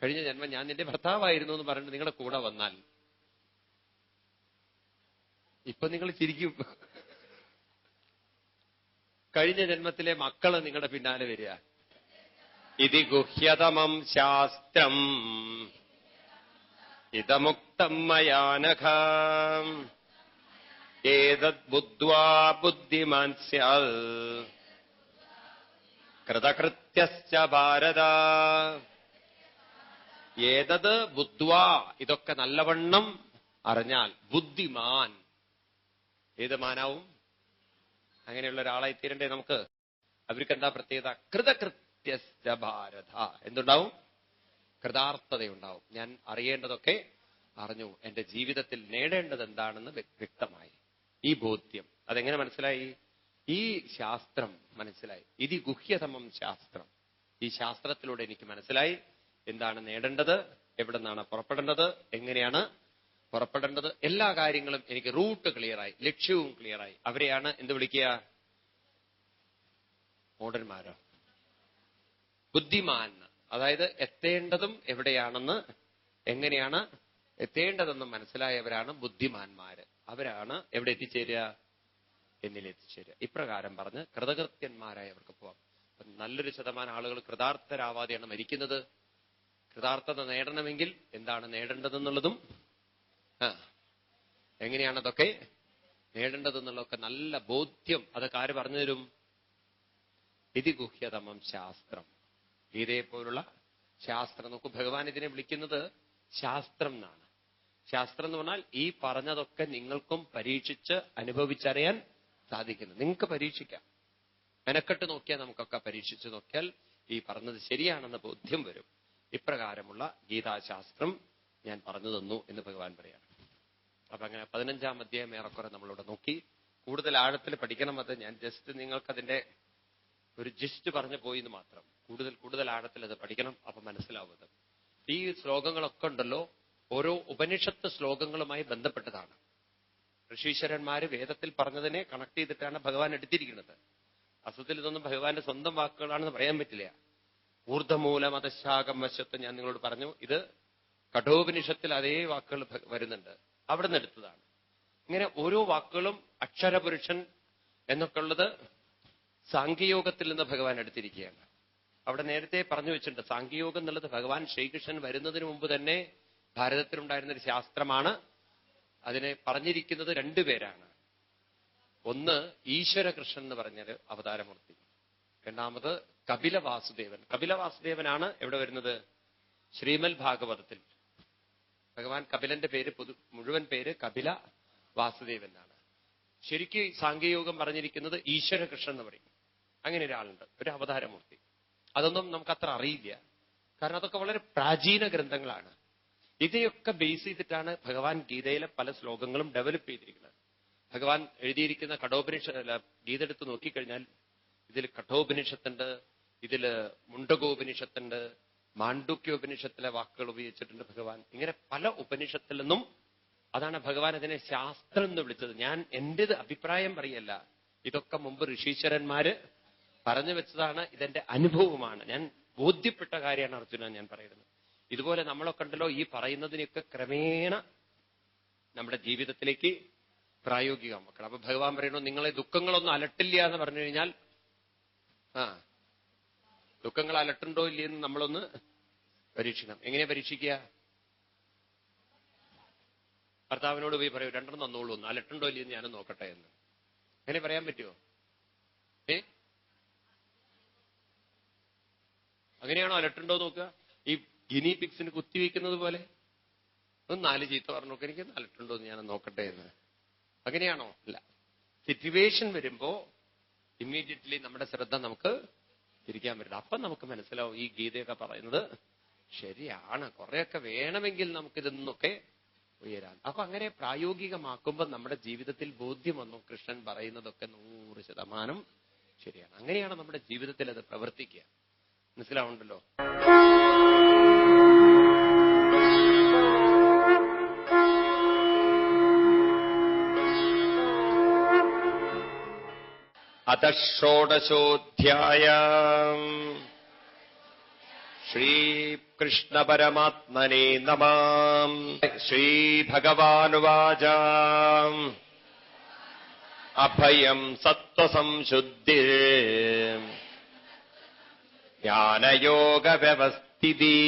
കഴിഞ്ഞ ജന്മം ഞാൻ നിന്റെ ഭർത്താവായിരുന്നു എന്ന് പറഞ്ഞിട്ട് നിങ്ങളുടെ കൂടെ വന്നാൽ ഇപ്പൊ നിങ്ങൾ ചിരിക്കും. കഴിഞ്ഞ ജന്മത്തിലെ മക്കള് നിങ്ങളുടെ പിന്നാലെ വരിക. ഇതി ഗുഹ്യതമം ശാസ്ത്രം ഇതമുക്തം മയാനഘ ഏതദ് ബുദ്ധ്വാ ബുദ്ധിമാൻ സ്യാൽ കൃതകൃത്യശ്ച ഭാരത. ഏതത് ബുദ്ധ്വാ, ഇതൊക്കെ നല്ലവണ്ണം അറിഞ്ഞാൽ, ബുദ്ധിമാൻ. ഏത് മാനാവും? അങ്ങനെയുള്ള ഒരാളായി തീരണ്ടേ നമുക്ക്? അവർക്ക് എന്താ പ്രത്യേകത? കൃതകൃത്യശ്ച ഭാരത. എന്തുണ്ടാവും? കൃതാർത്ഥതയുണ്ടാവും. ഞാൻ അറിയേണ്ടതൊക്കെ അറിഞ്ഞു, എന്റെ ജീവിതത്തിൽ നേടേണ്ടത് എന്താണെന്ന് വ്യക്തമായി. ഈ ബോധ്യം അതെങ്ങനെ മനസ്സിലായി? ഈ ശാസ്ത്രം മനസ്സിലായി. ഇതി ഗുഹ്യതമം ശാസ്ത്രം. ഈ ശാസ്ത്രത്തിലൂടെ എനിക്ക് മനസ്സിലായി എന്താണ് നേടേണ്ടത്, എവിടെ നിന്നാണ് പുറപ്പെടേണ്ടത്, എങ്ങനെയാണ് പുറപ്പെടേണ്ടത്. എല്ലാ കാര്യങ്ങളും എനിക്ക് റൂട്ട് ക്ലിയറായി, ലക്ഷ്യവും ക്ലിയറായി. അവരെയാണ് എന്ത് വിളിക്കുക? മോഡന്മാരോ? ബുദ്ധിമാൻ. അതായത് എത്തേണ്ടതും എവിടെയാണെന്ന്, എങ്ങനെയാണ് എത്തേണ്ടതെന്ന് മനസ്സിലായവരാണ് ബുദ്ധിമാന്മാര്. അവരാണ് എവിടെ എത്തിച്ചേരുക? എന്നിലെത്തിച്ചേരുക. ഇപ്രകാരം പറഞ്ഞ് കൃതകൃത്യന്മാരായവർക്ക് പോവാം. നല്ലൊരു ശതമാനം ആളുകൾ കൃതാർത്ഥരാവാതെയാണ് മരിക്കുന്നത്. കൃതാർത്ഥത നേടണമെങ്കിൽ എന്താണ് നേടേണ്ടതെന്നുള്ളതും എങ്ങനെയാണ് അതൊക്കെ നേടേണ്ടതെന്നുള്ളതൊക്കെ നല്ല ബോധ്യം അതൊക്കെ ആര് പറഞ്ഞു തരും? ഇതി ഗുഹ്യതമം ശാസ്ത്രം. ഗീതയെ പോലുള്ള ശാസ്ത്രം. നോക്കൂ, ഭഗവാൻ ഇതിനെ വിളിക്കുന്നത് ശാസ്ത്രം എന്നാണ്. ശാസ്ത്രം എന്ന് പറഞ്ഞാൽ ഈ പറഞ്ഞതൊക്കെ നിങ്ങൾക്കും പരീക്ഷിച്ച് അനുഭവിച്ചറിയാൻ സാധിക്കുന്നു. നിങ്ങൾക്ക് പരീക്ഷിക്കാം. മെനക്കെട്ട് നോക്കിയാൽ നമുക്കൊക്കെ പരീക്ഷിച്ച് നോക്കിയാൽ ഈ പറഞ്ഞത് ശരിയാണെന്ന് ബോധ്യം വരും. ഇപ്രകാരമുള്ള ഗീതാശാസ്ത്രം ഞാൻ പറഞ്ഞു തന്നു എന്ന് ഭഗവാൻ പറയാണ്. അപ്പൊ അങ്ങനെ 15-ാം അധ്യായം ഏറെക്കുറെ നമ്മളിവിടെ നോക്കി. കൂടുതൽ ആഴത്തിൽ പഠിക്കണം. അത് ഞാൻ ജസ്റ്റ് നിങ്ങൾക്കതിന്റെ ഒരു ജിസ്റ്റ് പറഞ്ഞു പോയി എന്ന് മാത്രം. കൂടുതൽ ആഴത്തിൽ അത് പഠിക്കണം. അപ്പൊ മനസ്സിലാവുന്നത് ഈ ശ്ലോകങ്ങളൊക്കെ ഉണ്ടല്ലോ, ഓരോ ഉപനിഷത്ത് ശ്ലോകങ്ങളുമായി ബന്ധപ്പെട്ടതാണ്. ഋഷീശ്വരന്മാര് വേദത്തിൽ പറഞ്ഞതിനെ കണക്ട് ചെയ്തിട്ടാണ് ഭഗവാൻ എടുത്തിരിക്കുന്നത്. അസത്തിൽ ഇതൊന്നും ഭഗവാന്റെ സ്വന്തം വാക്കുകളാണെന്ന് പറയാൻ പറ്റില്ല. ഊർദ്ധമൂലം അധശാകം വശത്ത് ഞാൻ നിങ്ങളോട് പറഞ്ഞു. ഇത് കഠോപനിഷത്തിൽ അതേ വാക്കുകൾ വരുന്നുണ്ട്, അവിടെ നിന്ന് എടുത്തതാണ്. ഇങ്ങനെ ഓരോ വാക്കുകളും അക്ഷരപുരുഷൻ എന്നൊക്കെ ഉള്ളത് സാഖ്യയോഗത്തിൽ നിന്ന് ഭഗവാൻ എടുത്തിരിക്കുകയാണ്. അവിടെ നേരത്തെ പറഞ്ഞു വെച്ചിട്ടുണ്ട്, സാഖ്യയോഗം എന്നുള്ളത് ഭഗവാൻ ശ്രീകൃഷ്ണൻ വരുന്നതിന് മുമ്പ് തന്നെ ഭാരതത്തിലുണ്ടായിരുന്നൊരു ശാസ്ത്രമാണ്. അതിനെ പറഞ്ഞിരിക്കുന്നത് രണ്ടുപേരാണ്. ഒന്ന് ഈശ്വരകൃഷ്ണൻ എന്ന് പറഞ്ഞൊരു അവതാരമൂർത്തി, രണ്ടാമത് കപില വാസുദേവൻ. കപില വാസുദേവനാണ് എവിടെ വരുന്നത്? ശ്രീമൽ ഭാഗവതത്തിൽ. ഭഗവാൻ കപിലന്റെ പേര് മുഴുവൻ പേര് കപില വാസുദേവൻ എന്നാണ്. ശരിക്ക് സാഖ്യയോഗം പറഞ്ഞിരിക്കുന്നത് ഈശ്വരകൃഷ്ണൻ എന്ന് പറയും. അങ്ങനെ ഒരാളുണ്ട്, ഒരു അവതാരമൂർത്തി. അതൊന്നും നമുക്കത്ര അറിയില്ല. കാരണം അതൊക്കെ വളരെ പ്രാചീന ഗ്രന്ഥങ്ങളാണ്. ഇതിനെയൊക്കെ ബേസ് ചെയ്തിട്ടാണ് ഭഗവാൻ ഗീതയിലെ പല ശ്ലോകങ്ങളും ഡെവലപ്പ് ചെയ്തിരിക്കുന്നത്. ഭഗവാൻ എഴുതിയിരിക്കുന്ന ഗീത എടുത്ത് നോക്കിക്കഴിഞ്ഞാൽ ഇതിൽ കഠോപനിഷത്തുണ്ട്, ഇതില് മുണ്ടകോപനിഷത്തുണ്ട്, മാണ്ഡുക്യോപനിഷത്തിലെ വാക്കുകൾ ഉപയോഗിച്ചിട്ടുണ്ട് ഭഗവാൻ. ഇങ്ങനെ പല ഉപനിഷത്തിൽ നിന്നും, അതാണ് ഭഗവാൻ അതിനെ ശാസ്ത്രം എന്ന് വിളിച്ചത്. ഞാൻ എന്റേത് അഭിപ്രായം പറയല്ല, ഇതൊക്കെ മുമ്പ് ഋഷീശ്വരന്മാര് പറഞ്ഞു വെച്ചതാണ്, ഇതെന്റെ അനുഭവമാണ്, ഞാൻ ബോധ്യപ്പെട്ട കാര്യമാണ് അർജുന ഞാൻ പറയുന്നത്. ഇതുപോലെ നമ്മളൊക്കെ ഉണ്ടല്ലോ ഈ പറയുന്നതിനൊക്കെ ക്രമേണ നമ്മുടെ ജീവിതത്തിലേക്ക് പ്രായോഗികമാക്കണം. അപ്പൊ ഭഗവാൻ പറയണു, നിങ്ങളെ ദുഃഖങ്ങളൊന്നും അലട്ടില്ല എന്ന് പറഞ്ഞു കഴിഞ്ഞാൽ, ദുഃഖങ്ങൾ അലട്ടുണ്ടോ ഇല്ലയെന്ന് നമ്മളൊന്ന് പരീക്ഷിക്കണം. എങ്ങനെ പരീക്ഷിക്കുക? ഭർത്താവിനോട് പോയി പറയൂ, രണ്ടെണ്ണം തന്നോളൂ, ഒന്ന് അലട്ടുണ്ടോ ഇല്ലയെന്ന് ഞാനും നോക്കട്ടെ എന്ന്. അങ്ങനെ പറയാൻ പറ്റുമോ? അങ്ങനെയാണോ അലട്ടുണ്ടോ നോക്കുക? ഈ ഗിനി പിക്സിന് കുത്തിവെക്കുന്നത് പോലെ ഒന്ന് 4 ചീത്ത പറഞ്ഞു നോക്കുക, എനിക്ക് അലട്ടുണ്ടോ എന്ന് ഞാൻ നോക്കട്ടെ എന്ന്. അങ്ങനെയാണോ? അല്ല. സിറ്റുവേഷൻ വരുമ്പോ ഇമ്മീഡിയറ്റ്ലി നമ്മുടെ ശ്രദ്ധ നമുക്ക് തിരിക്കാൻ പറ്റില്ല. അപ്പം നമുക്ക് മനസ്സിലാവും ഈ ഗീതയൊക്കെ പറയുന്നത് ശരിയാണ്, കുറെയൊക്കെ വേണമെങ്കിൽ നമുക്കിതൊന്നൊക്കെ ഉയരാൻ. അപ്പൊ അങ്ങനെ പ്രായോഗികമാക്കുമ്പോൾ നമ്മുടെ ജീവിതത്തിൽ ബോധ്യം വന്നു, കൃഷ്ണൻ പറയുന്നതൊക്കെ 100% ശരിയാണ്. അങ്ങനെയാണ് നമ്മുടെ ജീവിതത്തിൽ അത് പ്രവർത്തിക്കുക. മനസ്സിലാവുണ്ടല്ലോ? അത ഷോഡശോധ്യായ ശ്രീകൃഷ്ണ പരമാത്മനേ നമഃ. ശ്രീഭഗവാനുവാച അഭയം സത്വസംശുദ്ധിർ ജ്ഞാനയോഗ വ്യവസ്ഥിതി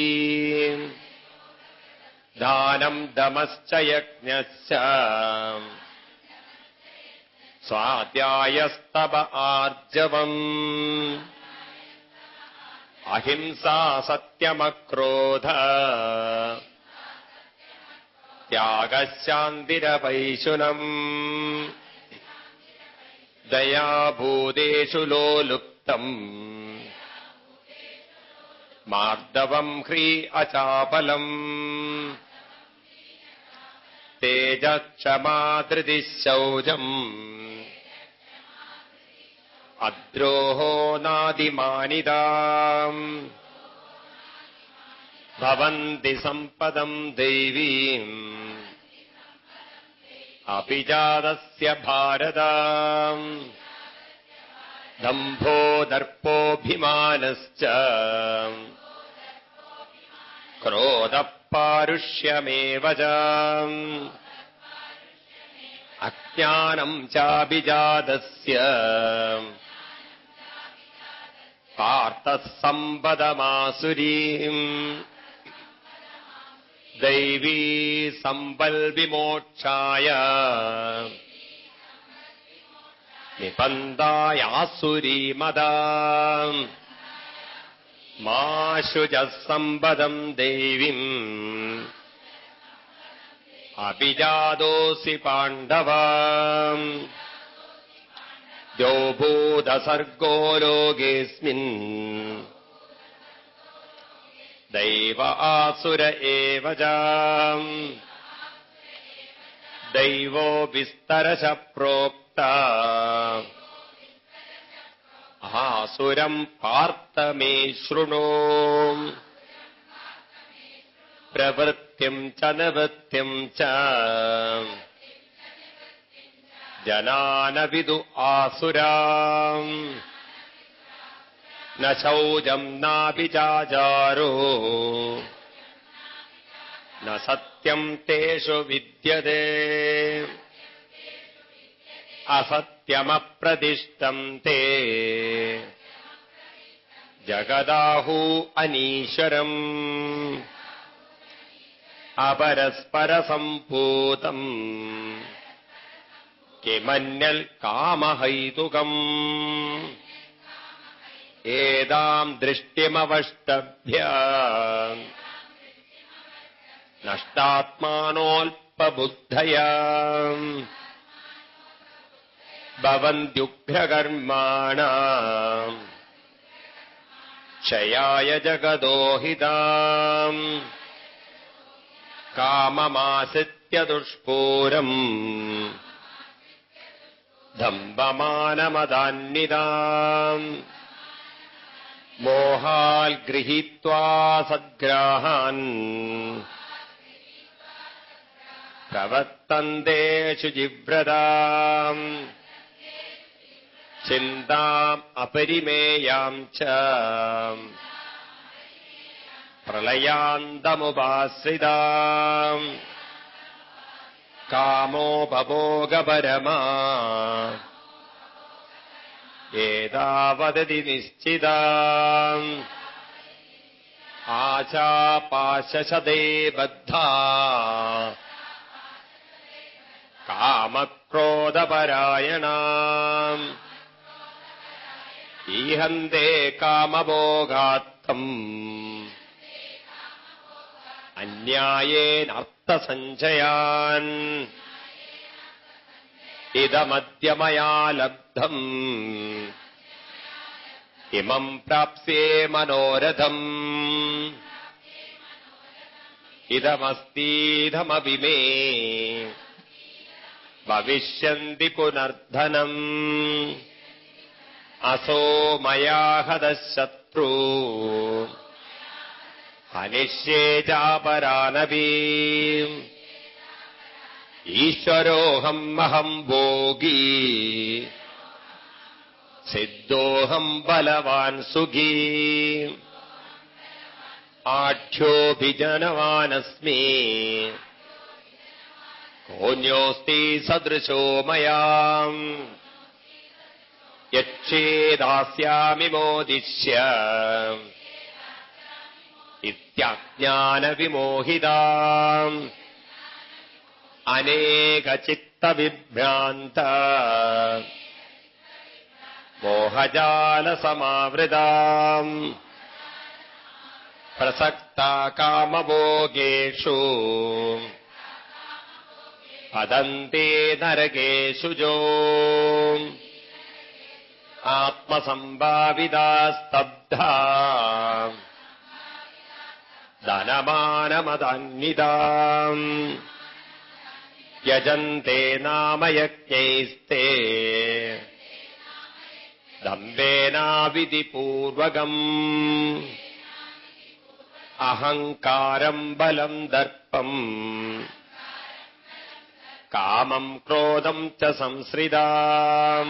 ദാനം ദമശ്ച യജ്ഞശ്ച സ്വാധ്യായസ്തപ ആർജവം അഹിംസാ സത്യമക്രോധ ത്യാഗശാന്തിരപൈശുനം ദയാഭൂതേഷു ലോലുപ്തം മാർദ്ദവം ഹ്രീ അചാപലം തേജക്ഷമാ ധൃതി ശൗചം അദ്രോഹോ നാദിമാനിതാം ഭവന്തി സമ്പദം ദൈവീം അഭിജാതസ്യ ഭാരത ദംഭോ ദർപ്പോഭിമാനശ്ച ക്രോധഃപാരുഷ്യമേവ ച അജ്ഞാനം ചാഭിജാതസ്യ പാർത്ഥഃ സമ്പദമാസുരീം ദൈവീ സമ്പൽ വിമോക്ഷായ നിപന്തായാസുരീമദാ മാശുചഃ സമ്പദം ദൈവീം അഭിജാതോസി പാണ്ഡവ ദ്യോഭൂതസർഗോ ലോകേസ്മിൻ ദൈവ ആസുര ഏവ ച ദൈവോ വിസ്തരശ പ്രോക്ത ആസുരം പാർത്ഥ മേ ശൃണു പ്രവൃത്തിം ച നിവൃത്തിം ച ജനാന വിദു ആസുരാം ന ശൗചം നാഭിചാചാരോ ന സത്യം തേഷു വിദ്യതേ അസത്യമപ്രതിഷ്ഠം തേ ജഗദാഹു അനീശ്വരം അപരസ്പരസംഭൂതം കിമന്യൽ കാമഹൈതുകം ഏതാം ദൃഷ്ടിമവഷ്ടഭ്യ നഷ്ടാത്മാനോൽപബുദ്ധയാ ഭവന്ത്യുഗ്രകർമാണ ക്ഷയായ ജഗതോ ഹിതാം കാമമാശ്രിത്യ ദുഷ്പൂരം ദംഭമാനമദാന്വിതാം മോഹാൽ ഗൃഹീത്വാ സദ്ഗ്രാഹാൻ പ്രവർത്തന്തേ ശുചിവ്രതാം ചിന്താം അപരിമേയാം ച പ്രളയാന്തമുപാശ്രിതാം കാമോപഭോഗപരമാ ഏതാവദതി നിശ്ചിതാം ആശാപാശശതേ ബദ്ധാ കാമക്രോധപരായണാം ഈഹന്തേ കാമഭോഗാർത്ഥം അന്യായേനർത്ഥസഞ്ചയാൻ ഇദമദ്യ മയാ ലബ്ധം ഇമം പ്രാപ്സ്യേ മനോരഥം ഇദമസ്തീദമപി മേ ഭവിഷ്യന്തി പുനർധനം അസോ മയാ ഹതഃശത്രു ഹനിഷ്യേ ചാപരാനപി ഈശ്വരോഹം അഹം ഭോഗീ സിദ്ധോഹം ബലവാൻ സുഖീ ആഢ്യോഭിജനവാനസ്മി കോന്യോസ്തി സദൃശോ മയാം യച്ഛേദാസ്യാമി മോദിഷ്യ ഇത്യാജ്ഞാനവിമോഹിതാം അനേകചിത്തവിഭ്രാന്ത മോഹജാലസമാവൃതാം പ്രസക്താ കാമഭോഗേഷു പതന്തി നരകേഷു ആത്മസംഭാവിതാ സ്തബ്ധാ ധനമാനമദാന്വിതാം യജന്തെ നാമയജ്ഞൈസ്തേ ദംഭേനാവിധിപൂർവകം അഹങ്കാരം ബലം ദർപ്പം കാമം ക്രോധം ച സംശ്രിതാം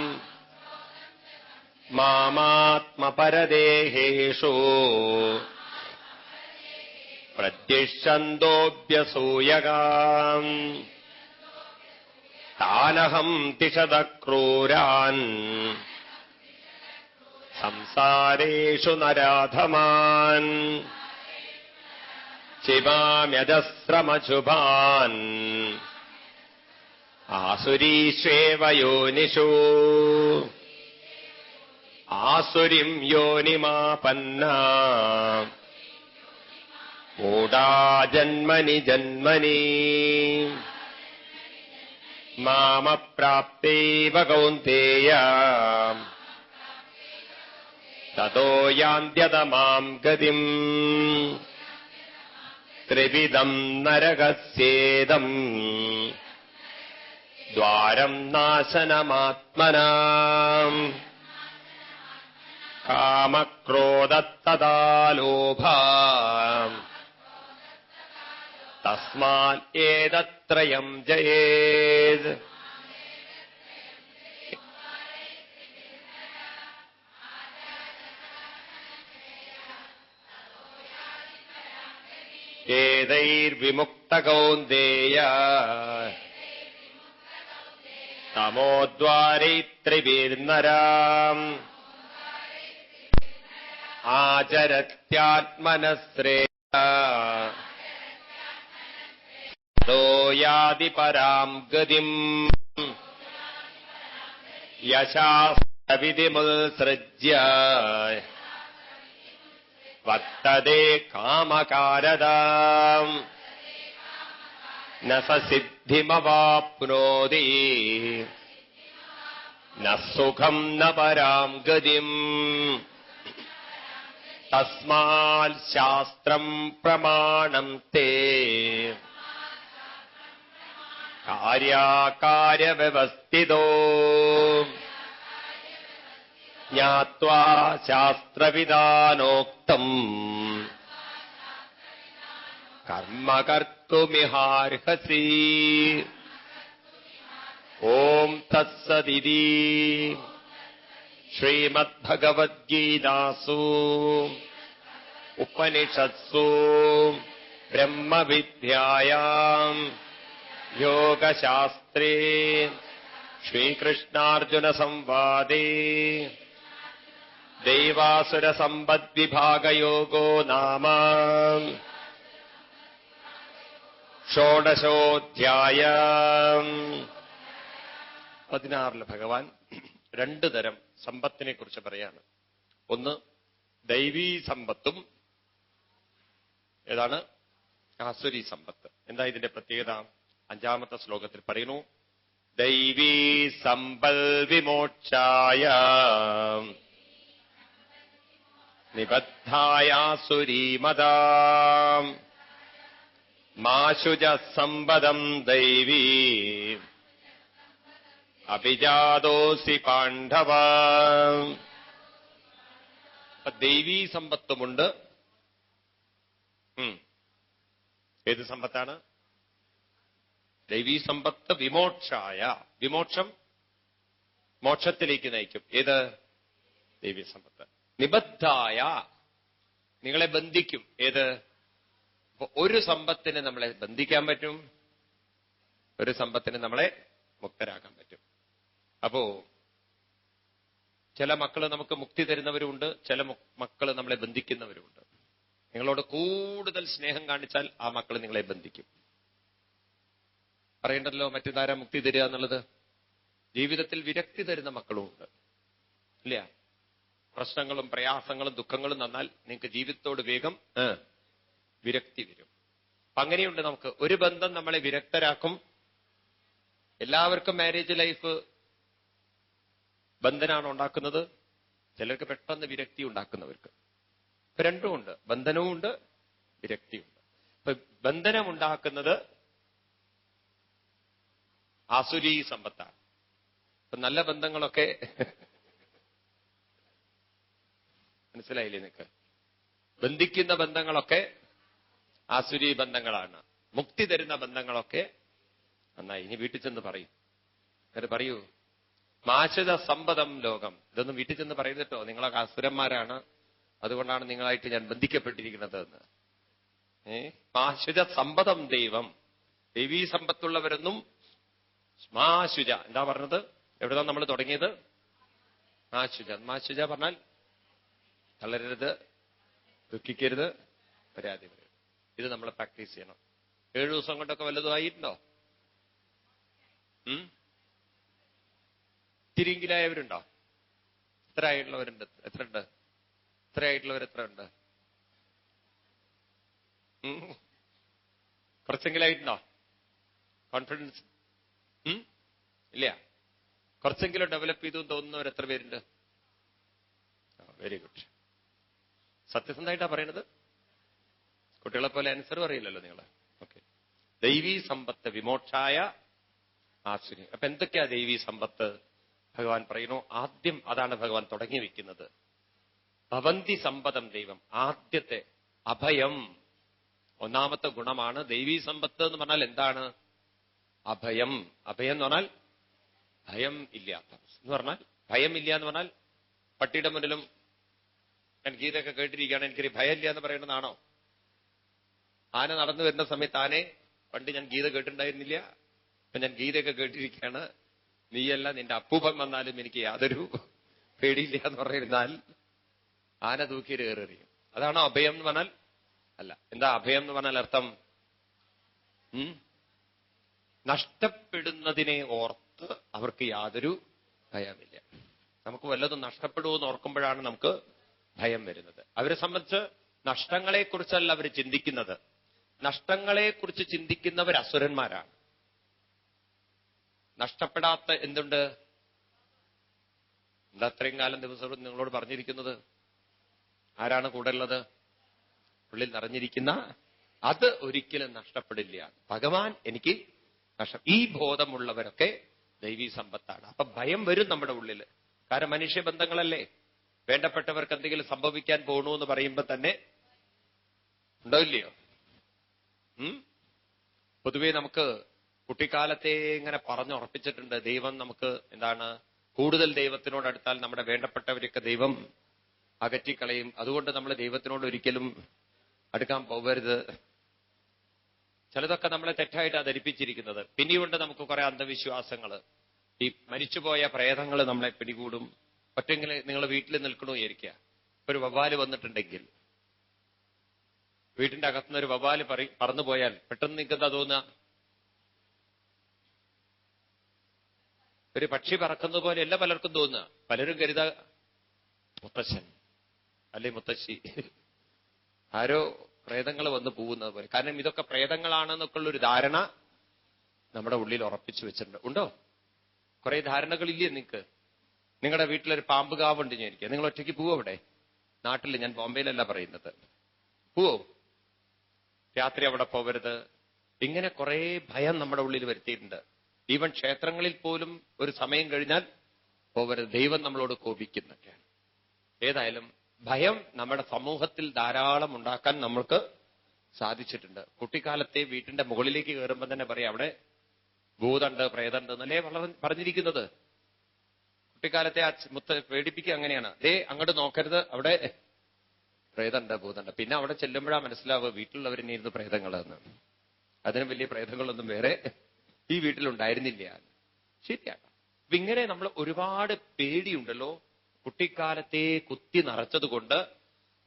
മാമാത്മപരദേഹേഷു പ്രദ്യുഷ്യന്തോഭ്യസൂയകാം താനഹം തിഷത ക്രൂരാൻ സംസാരേഷു നരാധമാൻ ചിമാമ്യജസ്രമശുഭാൻ ആസുരീഷ്വേവ യോനിഷു ആസുരിം യോനിമാപന്നാ മൂഢാ ജന്മനി ജന്മനി മാമപ്രാപ്തൈവ കൗന്തേയ തതോ യാന്ത്യതമാം ഗതിം ത്രിവിധം നരകസ്യേദം ദ്വാരം നാശനമാത്മനാം കാമക്രോധത്തഥാ ലോഭാ തസ്മാത് ഏതത്രയം ജയേത് ഏതൈർവിമുക്ത കൗന്ദേയ തമോദ്വാരൈത്രിഭിർനരാം ആചരത്യാത്മനശ്രേയ തോ യാതി പരാം ഗതിം യശാസ്ത്രവിധിമുത്സൃജ്യ വർത്തതേ കാമകാരതാം ന സ സിദ്ധിമവാപ്നോതി ന സുഖം ന പരാം ഗതിം തസ്മാൽ ശാസ്ത്രം പ്രമാണം തേ കാര്യാകാര്യവ്യവസ്ഥിതോ ജ്ഞാത്വാ ശാസ്ത്രവിധാനോക്തം കർമ്മ കർത്തുമിഹാർഹസി. ഓം തത്സദിതി ശ്രീമദ്ഭഗവദ്ഗീതാസു ഉപനിഷത്സു ബ്രഹ്മവിദ്യായാം യോഗശാസ്ത്രേ ശ്രീകൃഷ്ണാർജുന സംവാദേ ദൈവാസുരസമ്പദ്വിഭാഗയോഗോ നാമ ഷോഡശോധ്യായം. 16 ഭഗവാൻ രണ്ടു തരം സമ്പത്തിനെ കുറിച്ച് പറയാണ്. ഒന്ന് ദൈവീ സമ്പത്തും ഏതാണ് ആസുരി സമ്പത്ത്. എന്താ ഇതിന്റെ പ്രത്യേകത? 5ാമത്തെ ശ്ലോകത്തിൽ പറയുന്നു, ദൈവീ സമ്പൽ വിമോക്ഷായ നിബദ്ധായാസുരീമതാ മാശുജ സമ്പദം ദൈവീ അഭിജാതോസി പാണ്ഡവ. ദൈവീ സമ്പത്തുമുണ്ട്. ഏത് സമ്പത്താണ്? ദൈവീ സമ്പത്ത് വിമോക്ഷായ. വിമോക്ഷം മോക്ഷത്തിലേക്ക് നയിക്കും. ഏത്? ദൈവീ സമ്പത്ത്. നിബദ്ധായ നിങ്ങളെ ബന്ധിക്കും. ഏത്? അപ്പൊ ഒരു സമ്പത്തിന് നമ്മളെ ബന്ധിക്കാൻ പറ്റും, ഒരു സമ്പത്തിന് നമ്മളെ മുക്തരാക്കാൻ പറ്റും. അപ്പോ ചില മക്കള് നമുക്ക് മുക്തി തരുന്നവരുമുണ്ട്, ചില മക്കള് നമ്മളെ ബന്ധിക്കുന്നവരുമുണ്ട്. നിങ്ങളോട് കൂടുതൽ സ്നേഹം കാണിച്ചാൽ ആ മക്കൾ നിങ്ങളെ ബന്ധിക്കും. പറയണ്ടല്ലോ മറ്റു മുക്തി തരിക എന്നുള്ളത്. ജീവിതത്തിൽ വിരക്തി തരുന്ന മക്കളുമുണ്ട്, ഇല്ല? പ്രശ്നങ്ങളും പ്രയാസങ്ങളും ദുഃഖങ്ങളും തന്നാൽ നിങ്ങൾക്ക് ജീവിതത്തോട് വേഗം വിരക്തി വരും. അങ്ങനെയുണ്ട്. നമുക്ക് ഒരു ബന്ധം നമ്മളെ വിരക്തരാക്കും. എല്ലാവർക്കും മാരേജ് ലൈഫ് ബന്ധനാണ് ഉണ്ടാക്കുന്നത്, ചിലർക്ക് പെട്ടെന്ന് വിരക്തി ഉണ്ടാക്കുന്നവർക്ക്. ഇപ്പൊ രണ്ടുമുണ്ട്, ബന്ധനവുമുണ്ട് വിരക്തിയുണ്ട്. ഇപ്പൊ ബന്ധനമുണ്ടാക്കുന്നത് ആസുരീ സമ്പത്താണ്. ഇപ്പൊ നല്ല ബന്ധങ്ങളൊക്കെ മനസ്സിലായില്ലേ നിങ്ങൾക്ക്? ബന്ധിക്കുന്ന ബന്ധങ്ങളൊക്കെ ആസുരീ ബന്ധങ്ങളാണ്. മുക്തി തരുന്ന ബന്ധങ്ങളൊക്കെ നന്നായി. ഇനി വീട്ടിൽ ചെന്ന് പറയും. എന്നിട്ട് പറയൂ, മാശുത സമ്പദം ലോകം. ഇതൊന്നും വീട്ടിൽ ചെന്ന് പറയുന്നിട്ടോ, നിങ്ങളൊക്കെ അസുരന്മാരാണ്, അതുകൊണ്ടാണ് നിങ്ങളായിട്ട് ഞാൻ ബന്ധിക്കപ്പെട്ടിരിക്കുന്നത് എന്ന്. മാശുജ സമ്പദം ദൈവം. ദൈവീ സമ്പത്തുള്ളവരൊന്നും മാശുജ. എന്താ പറഞ്ഞത്? എവിടെതാ നമ്മൾ തുടങ്ങിയത്? മാശുജ. മാശുജ പറഞ്ഞാൽ തളരരുത്, ദുഃഖിക്കരുത്, പരാതി പറയരുത്. ഇത് നമ്മൾ പ്രാക്ടീസ് ചെയ്യണം. 7 ദിവസം കൊണ്ടൊക്കെ വല്ലതും ആയിട്ടുണ്ടോ? തിരിങ്കിലായവരുണ്ടോ? എത്ര ആയിട്ടുള്ളവരുണ്ട്? എത്ര ഉണ്ട്? എത്ര ആയിട്ടുള്ളവർ എത്ര ഉണ്ട്? കുറച്ചെങ്കിലായിട്ടുണ്ടോ? കോൺഫിഡൻസ് ഇല്ല. കുറച്ചെങ്കിലും ഡെവലപ്പ് ചെയ്തു തോന്നുന്നവർ എത്ര പേരുണ്ട്? Very good. സത്യസന്ധമായിട്ടാ പറയണത്. കുട്ടികളെ പോലെ ആൻസർ അറിയില്ലല്ലോ നിങ്ങൾ. ഓക്കെ. ദൈവീ സമ്പത്ത് വിമോക്ഷായ ആസുരി. അപ്പൊ എന്തൊക്കെയാ ദൈവീ സമ്പത്ത്? ഭഗവാൻ പറയുന്നു, ആദ്യം അതാണ് ഭഗവാൻ തുടങ്ങി വെക്കുന്നത്. ഭവന്തി സമ്പദം ദൈവം. ആദ്യത്തെ അഭയം. ഒന്നാമത്തെ ഗുണമാണ് ദൈവീ സമ്പത്ത് എന്ന് പറഞ്ഞാൽ എന്താണ്? അഭയം. അഭയം എന്ന് പറഞ്ഞാൽ ഭയം ഇല്ലാത്ത എന്ന് പറഞ്ഞാൽ, ഭയം ഇല്ല എന്ന് പറഞ്ഞാൽ പട്ടിയുടെ മുന്നിലും ഞാൻ ഗീതയൊക്കെ കേട്ടിരിക്കുകയാണ്, എനിക്കൊരു ഭയമില്ല എന്ന് പറയുന്നതാണോ? ആന നടന്നു വരുന്ന സമയത്ത് ആനെ, പണ്ട് ഞാൻ ഗീത കേട്ടിട്ടുണ്ടായിരുന്നില്ല, ഇപ്പൊ ഞാൻ ഗീതയൊക്കെ കേട്ടിരിക്കുകയാണ്, നീയല്ല നിന്റെ അപ്പൂപ്പൻ വന്നാലും എനിക്ക് യാതൊരു പേടിയില്ല എന്ന് പറയുന്നാൽ ആന തൂക്കി കയറിയും. അതാണോ അഭയം എന്ന് പറഞ്ഞാൽ? അല്ല. എന്താ അഭയം എന്ന് പറഞ്ഞാൽ അർത്ഥം? നഷ്ടപ്പെടുന്നതിനെ ഓർത്ത് അവർക്ക് യാതൊരു ഭയമില്ല. നമുക്ക് വല്ലതും നഷ്ടപ്പെടുമെന്ന് ഓർക്കുമ്പോഴാണ് നമുക്ക് ഭയം വരുന്നത്. അവരെ സംബന്ധിച്ച് നഷ്ടങ്ങളെക്കുറിച്ചല്ല അവർ ചിന്തിക്കുന്നത്. നഷ്ടങ്ങളെക്കുറിച്ച് ചിന്തിക്കുന്നവർ അസുരന്മാരാണ്. നഷ്ടപ്പെടാത്ത എന്തുണ്ട്? എന്താ അത്രയും കാലം ദിവസവും നിങ്ങളോട് പറഞ്ഞിരിക്കുന്നത്? ആരാണ് കൂടെ ഉള്ളത്? ഉള്ളിൽ നിറഞ്ഞിരിക്കുന്ന അത് ഒരിക്കലും നഷ്ടപ്പെടില്ല. ഭഗവാൻ എനിക്ക് ഈ ബോധമുള്ളവരൊക്കെ ദൈവീ സമ്പത്താണ്. അപ്പൊ ഭയം വരും നമ്മുടെ ഉള്ളിൽ. കാരണം മനുഷ്യബന്ധങ്ങളല്ലേ. വേണ്ടപ്പെട്ടവർക്ക് എന്തെങ്കിലും സംഭവിക്കാൻ പോകണു എന്ന് പറയുമ്പോ തന്നെ ഉണ്ടോ ഇല്ലയോ? പൊതുവേ നമുക്ക് കുട്ടിക്കാലത്തെ ഇങ്ങനെ പറഞ്ഞുറപ്പിച്ചിട്ടുണ്ട്, ദൈവം നമുക്ക് എന്താണ്, കൂടുതൽ ദൈവത്തിനോടടുത്താൽ നമ്മുടെ വേണ്ടപ്പെട്ടവരൊക്കെ ദൈവം അകറ്റിക്കളയും. അതുകൊണ്ട് നമ്മൾ ദൈവത്തിനോട് ഒരിക്കലും അടുക്കാൻ പോകരുത്. ചിലതൊക്കെ നമ്മളെ തെറ്റായിട്ടാണ് ധരിപ്പിച്ചിരിക്കുന്നത്. പിന്നീട് നമുക്ക് കുറെ അന്ധവിശ്വാസങ്ങൾ, ഈ മരിച്ചുപോയ പ്രേതങ്ങൾ നമ്മളെ പിടികൂടും. ഒറ്റെങ്കിൽ നിങ്ങൾ വീട്ടിൽ നിൽക്കണോ വിചാരിക്കുക, ഒരു വവ്വാല് വന്നിട്ടുണ്ടെങ്കിൽ, വീട്ടിന്റെ അകത്തുനിന്ന് ഒരു വവ്വാല് പറന്നുപോയാൽ പെട്ടെന്ന് നിങ്ങൾക്ക് എന്താ തോന്നുക? ഒരു പക്ഷി പറക്കുന്നത് പോലെയല്ല പലർക്കും തോന്നുക. പലരും കരുത മുത്തശ്ശൻ അല്ലെ മുത്തശ്ശി, ആരോ പ്രേതങ്ങൾ വന്ന് പോകുന്നത് പോലെ. കാരണം ഇതൊക്കെ പ്രേതങ്ങളാണെന്നൊക്കെയുള്ളൊരു ധാരണ നമ്മുടെ ഉള്ളിൽ ഉറപ്പിച്ചു വെച്ചിട്ടുണ്ട്. ഉണ്ടോ? കുറെ ധാരണകളില്ലേ നിങ്ങൾക്ക്? നിങ്ങളുടെ വീട്ടിലൊരു പാമ്പ് കാവുണ്ട് വിചാരിക്കുക, നിങ്ങൾ ഒറ്റയ്ക്ക് പോവോ? അവിടെ നാട്ടിൽ, ഞാൻ ബോംബെയിലല്ല പറയുന്നത്, പോവോ? രാത്രി അവിടെ പോകരുത്. ഇങ്ങനെ കുറെ ഭയം നമ്മുടെ ഉള്ളിൽ വരുത്തിയിട്ടുണ്ട്. ഈവൻ ക്ഷേത്രങ്ങളിൽ പോലും ഒരു സമയം കഴിഞ്ഞാൽ പോകരുത്, ദൈവം നമ്മളോട് കോപിക്കുന്നൊക്കെയാണ്. ഏതായാലും ഭയം നമ്മുടെ സമൂഹത്തിൽ ധാരാളം ഉണ്ടാക്കാൻ നമ്മൾക്ക് സാധിച്ചിട്ടുണ്ട്. കുട്ടിക്കാലത്തെ വീട്ടിന്റെ മുകളിലേക്ക് കയറുമ്പോൾ തന്നെ പറയാം അവിടെ ഭൂതണ്ട് പ്രേതണ്ട് എന്നല്ലേ പറഞ്ഞിരിക്കുന്നത്. കുട്ടിക്കാലത്തെ പേടിപ്പിക്കുക അങ്ങനെയാണ്. അങ്ങോട്ട് നോക്കരുത്, അവിടെ പ്രേതണ്ട് ഭൂതണ്ട്. പിന്നെ അവിടെ ചെല്ലുമ്പോഴാ മനസ്സിലാവുക വീട്ടിലുള്ളവരെന്നെയായിരുന്നു പ്രേതങ്ങളെന്ന്. അതിന് വലിയ പ്രേതങ്ങളൊന്നും വേറെ ഈ വീട്ടിലുണ്ടായിരുന്നില്ല. ശരിയാണ്. അപ്പൊ ഇങ്ങനെ നമ്മൾ ഒരുപാട് പേടിയുണ്ടല്ലോ, കുട്ടിക്കാലത്തെ കുത്തി നിറച്ചതുകൊണ്ട്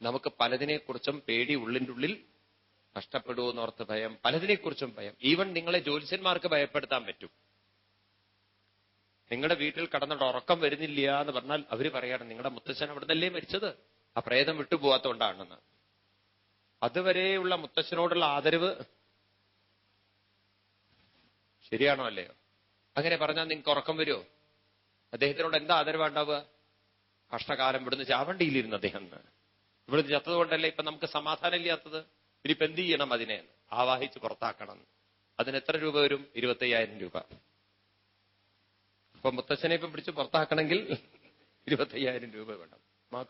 നമുക്ക് പലതിനെക്കുറിച്ചും പേടി ഉള്ളിൻ്റെ ഉള്ളിൽ നഷ്ടപ്പെടുമെന്നോർത്ത് ഭയം, പലതിനെക്കുറിച്ചും ഭയം. ഈവൻ നിങ്ങളെ ജ്യോത്സ്യന്മാർക്ക് ഭയപ്പെടുത്താൻ പറ്റും. നിങ്ങളുടെ വീട്ടിൽ കടന്നിട്ട് ഉറക്കം വരുന്നില്ല എന്ന് പറഞ്ഞാൽ അവര് പറയാണ് നിങ്ങളുടെ മുത്തശ്ശൻ അവിടെ നിന്നല്ലേ മരിച്ചത്, ആ പ്രേതം വിട്ടുപോകാത്തോണ്ടാണെന്ന്. അതുവരെയുള്ള മുത്തശ്ശനോടുള്ള ആദരവ് ശരിയാണോ അല്ലയോ? അങ്ങനെ പറഞ്ഞാൽ നിങ്ങൾക്ക് ഉറക്കം വരുമോ? അദ്ദേഹത്തിനോട് എന്താ ആദരവുണ്ടാവുക? കഷ്ടകാലം ഇവിടുന്ന് ചാവണ്ടിയിലിരുന്നു അദ്ദേഹം. ഇവിടുന്ന് ചത്തതുകൊണ്ടല്ലേ ഇപ്പൊ നമുക്ക് സമാധാനം ഇല്ലാത്തത്. ഇനിയിപ്പോ എന്ത് ചെയ്യണം? അതിനെ ആവാഹിച്ച് പുറത്താക്കണം. അതിന് എത്ര രൂപ വരും? 25,000 രൂപ. അപ്പൊ മുത്തച്ഛനെ ഇപ്പം പിടിച്ച് പുറത്താക്കണമെങ്കിൽ 25,000 രൂപ വേണം.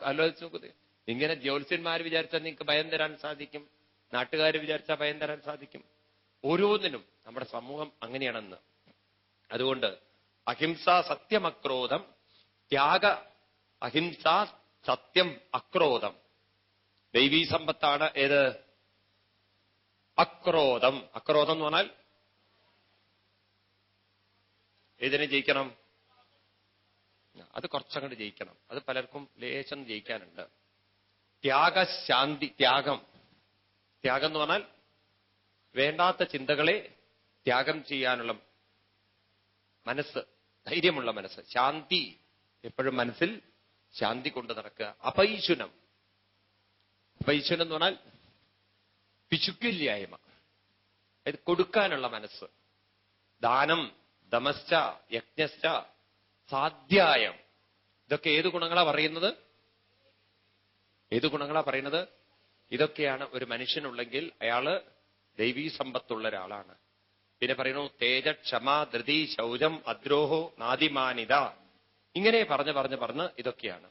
ആലോചിച്ച് നോക്കുന്നത്. ഇങ്ങനെ ജ്യോത്സ്യന്മാർ വിചാരിച്ചാൽ നിങ്ങൾക്ക് ഭയം തരാൻ സാധിക്കും, നാട്ടുകാർ വിചാരിച്ചാൽ ഭയം തരാൻ സാധിക്കും. ഓരോന്നിനും നമ്മുടെ സമൂഹം അങ്ങനെയാണെന്ന്. അതുകൊണ്ട് അഹിംസ സത്യം അക്രോധം, ത്യാഗ അഹിംസ സത്യം അക്രോധം. ദൈവീ സമ്പത്താണ് ഏത്? അക്രോധം. അക്രോധം എന്ന് പറഞ്ഞാൽ ഏതിനെ ജയിക്കണം? അത് കുറച്ചങ്ങോട്ട് ജയിക്കണം. അത് പലർക്കും ലേശം ജയിക്കാനുണ്ട്. ത്യാഗശാന്തി, ത്യാഗം. ത്യാഗം എന്ന് പറഞ്ഞാൽ വേണ്ടാത്ത ചിന്തകളെ ത്യാഗം ചെയ്യാനുള്ള മനസ്സ്, ധൈര്യമുള്ള മനസ്സ്. ശാന്തി, എപ്പോഴും മനസ്സിൽ ശാന്തി കൊണ്ട് നടക്കുക. അപൈശുനം. അപൈശുനം എന്ന് പറഞ്ഞാൽ പിശുക്കില്ലായ്മ, അത് കൊടുക്കാനുള്ള മനസ്സ്. ദാനം, ദമശ്ച യജ്ഞശ്ച സാധ്യായം. ഇതൊക്കെ ഏത് ഗുണങ്ങളാ പറയുന്നത്? ഏത് ഗുണങ്ങളാ പറയുന്നത്? ഇതൊക്കെയാണ് ഒരു മനുഷ്യനുള്ളെങ്കിൽ അയാള് ദൈവീ സമ്പത്തുള്ള ഒരാളാണ്. പിന്നെ പറയുന്നു തേജ ക്ഷമ ധൃതി ശൗചം അദ്രോഹോ നാദിമാനിത. ഇങ്ങനെ പറഞ്ഞ് ഇതൊക്കെയാണ്.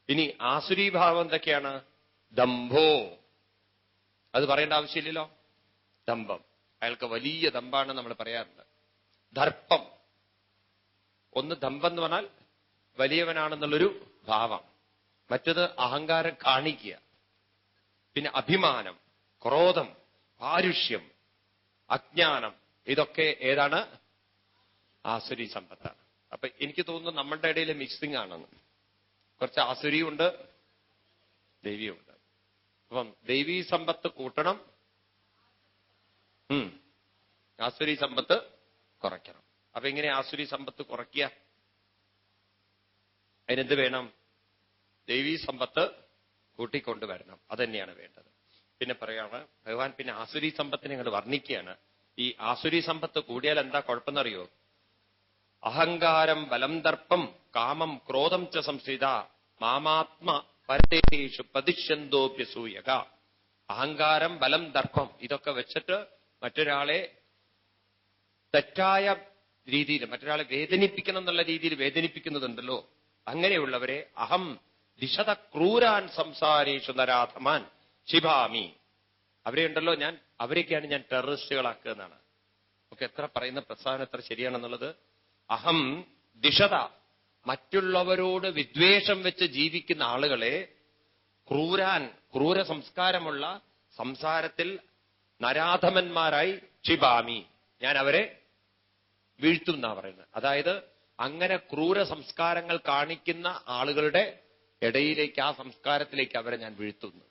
ഇനി ആസുരീഭാവം എന്തൊക്കെയാണ്? ദംഭോ. അത് പറയേണ്ട ആവശ്യമില്ലല്ലോ. ദമ്പം, അയാൾക്ക് വലിയ ദമ്പാണ് നമ്മൾ പറയാറുണ്ട്. ദർപ്പം. ഒന്ന് ദമ്പം എന്ന് പറഞ്ഞാൽ വലിയവനാണെന്നുള്ളൊരു ഭാവം. മറ്റത് അഹങ്കാരം കാണിക്കുക. പിന്നെ അഭിമാനം, ക്രോധം, പാരുഷ്യം, അജ്ഞാനം. ഇതൊക്കെ ഏതാണ്? ആസുരി സമ്പത്താണ്. അപ്പൊ എനിക്ക് തോന്നുന്നു നമ്മളുടെ ഇടയിൽ മിക്സിംഗ് ആണെന്ന്. കുറച്ച് ആസുരിയുണ്ട്, ദൈവിയുണ്ട്. അപ്പം ദൈവീ സമ്പത്ത് കൂട്ടണം, ആസുരി സമ്പത്ത് കുറയ്ക്കണം. അപ്പൊ എങ്ങനെ ആസുരി സമ്പത്ത് കുറയ്ക്കുക? അതിനെന്ത് വേണം? ദൈവീ സമ്പത്ത് കൂട്ടിക്കൊണ്ടുവരണം. അതന്നെയാണ് വേണ്ടത്. പിന്നെ പറയാണ് ഭഗവാൻ പിന്നെ ആസുരി സമ്പത്തിനെ അങ്ങോട്ട് വർണ്ണിക്കുകയാണ്. ഈ ആസുരി സമ്പത്ത് കൂടിയാൽ എന്താ കുഴപ്പമെന്നറിയോ? അഹങ്കാരം ബലം ദർപ്പം കാമം ക്രോധം ച സംസ്ഥിത മാമാത്മ പരേഷു പ്രതിഷ്യന്തോപ്യസൂയക. അഹങ്കാരം, ബലം, ദർപ്പം ഇതൊക്കെ വെച്ചിട്ട് മറ്റൊരാളെ തെറ്റായ രീതിയിൽ, മറ്റൊരാളെ വേദനിപ്പിക്കണം എന്നുള്ള രീതിയിൽ വേദനിപ്പിക്കുന്നതുണ്ടല്ലോ, അങ്ങനെയുള്ളവരെ അഹം ദിശത ക്രൂരാൻ സംസാരേഷു നരാധമാൻ ക്ഷിപാമി. അവരെയുണ്ടല്ലോ അവരെയൊക്കെയാണ് ഞാൻ ടെററിസ്റ്റുകളാക്കുക എന്നാണ്. നമുക്ക് എത്ര പറയുന്ന പ്രസ്താവന എത്ര ശരിയാണെന്നുള്ളത്. അഹം ദിശത, മറ്റുള്ളവരോട് വിദ്വേഷം വെച്ച് ജീവിക്കുന്ന ആളുകളെ ക്രൂര സംസ്കാരമുള്ള സംസാരത്തിൽ നരാധമന്മാരായി ക്ഷിപാമി, ഞാൻ അവരെ വീഴ്ത്തും എന്നാ പറയുന്നത്. അതായത് അങ്ങനെ ക്രൂര സംസ്കാരങ്ങൾ കാണിക്കുന്ന ആളുകളുടെ ഇടയിലേക്ക്, ആ സംസ്കാരത്തിലേക്ക് അവരെ ഞാൻ വീഴ്ത്തുന്നു.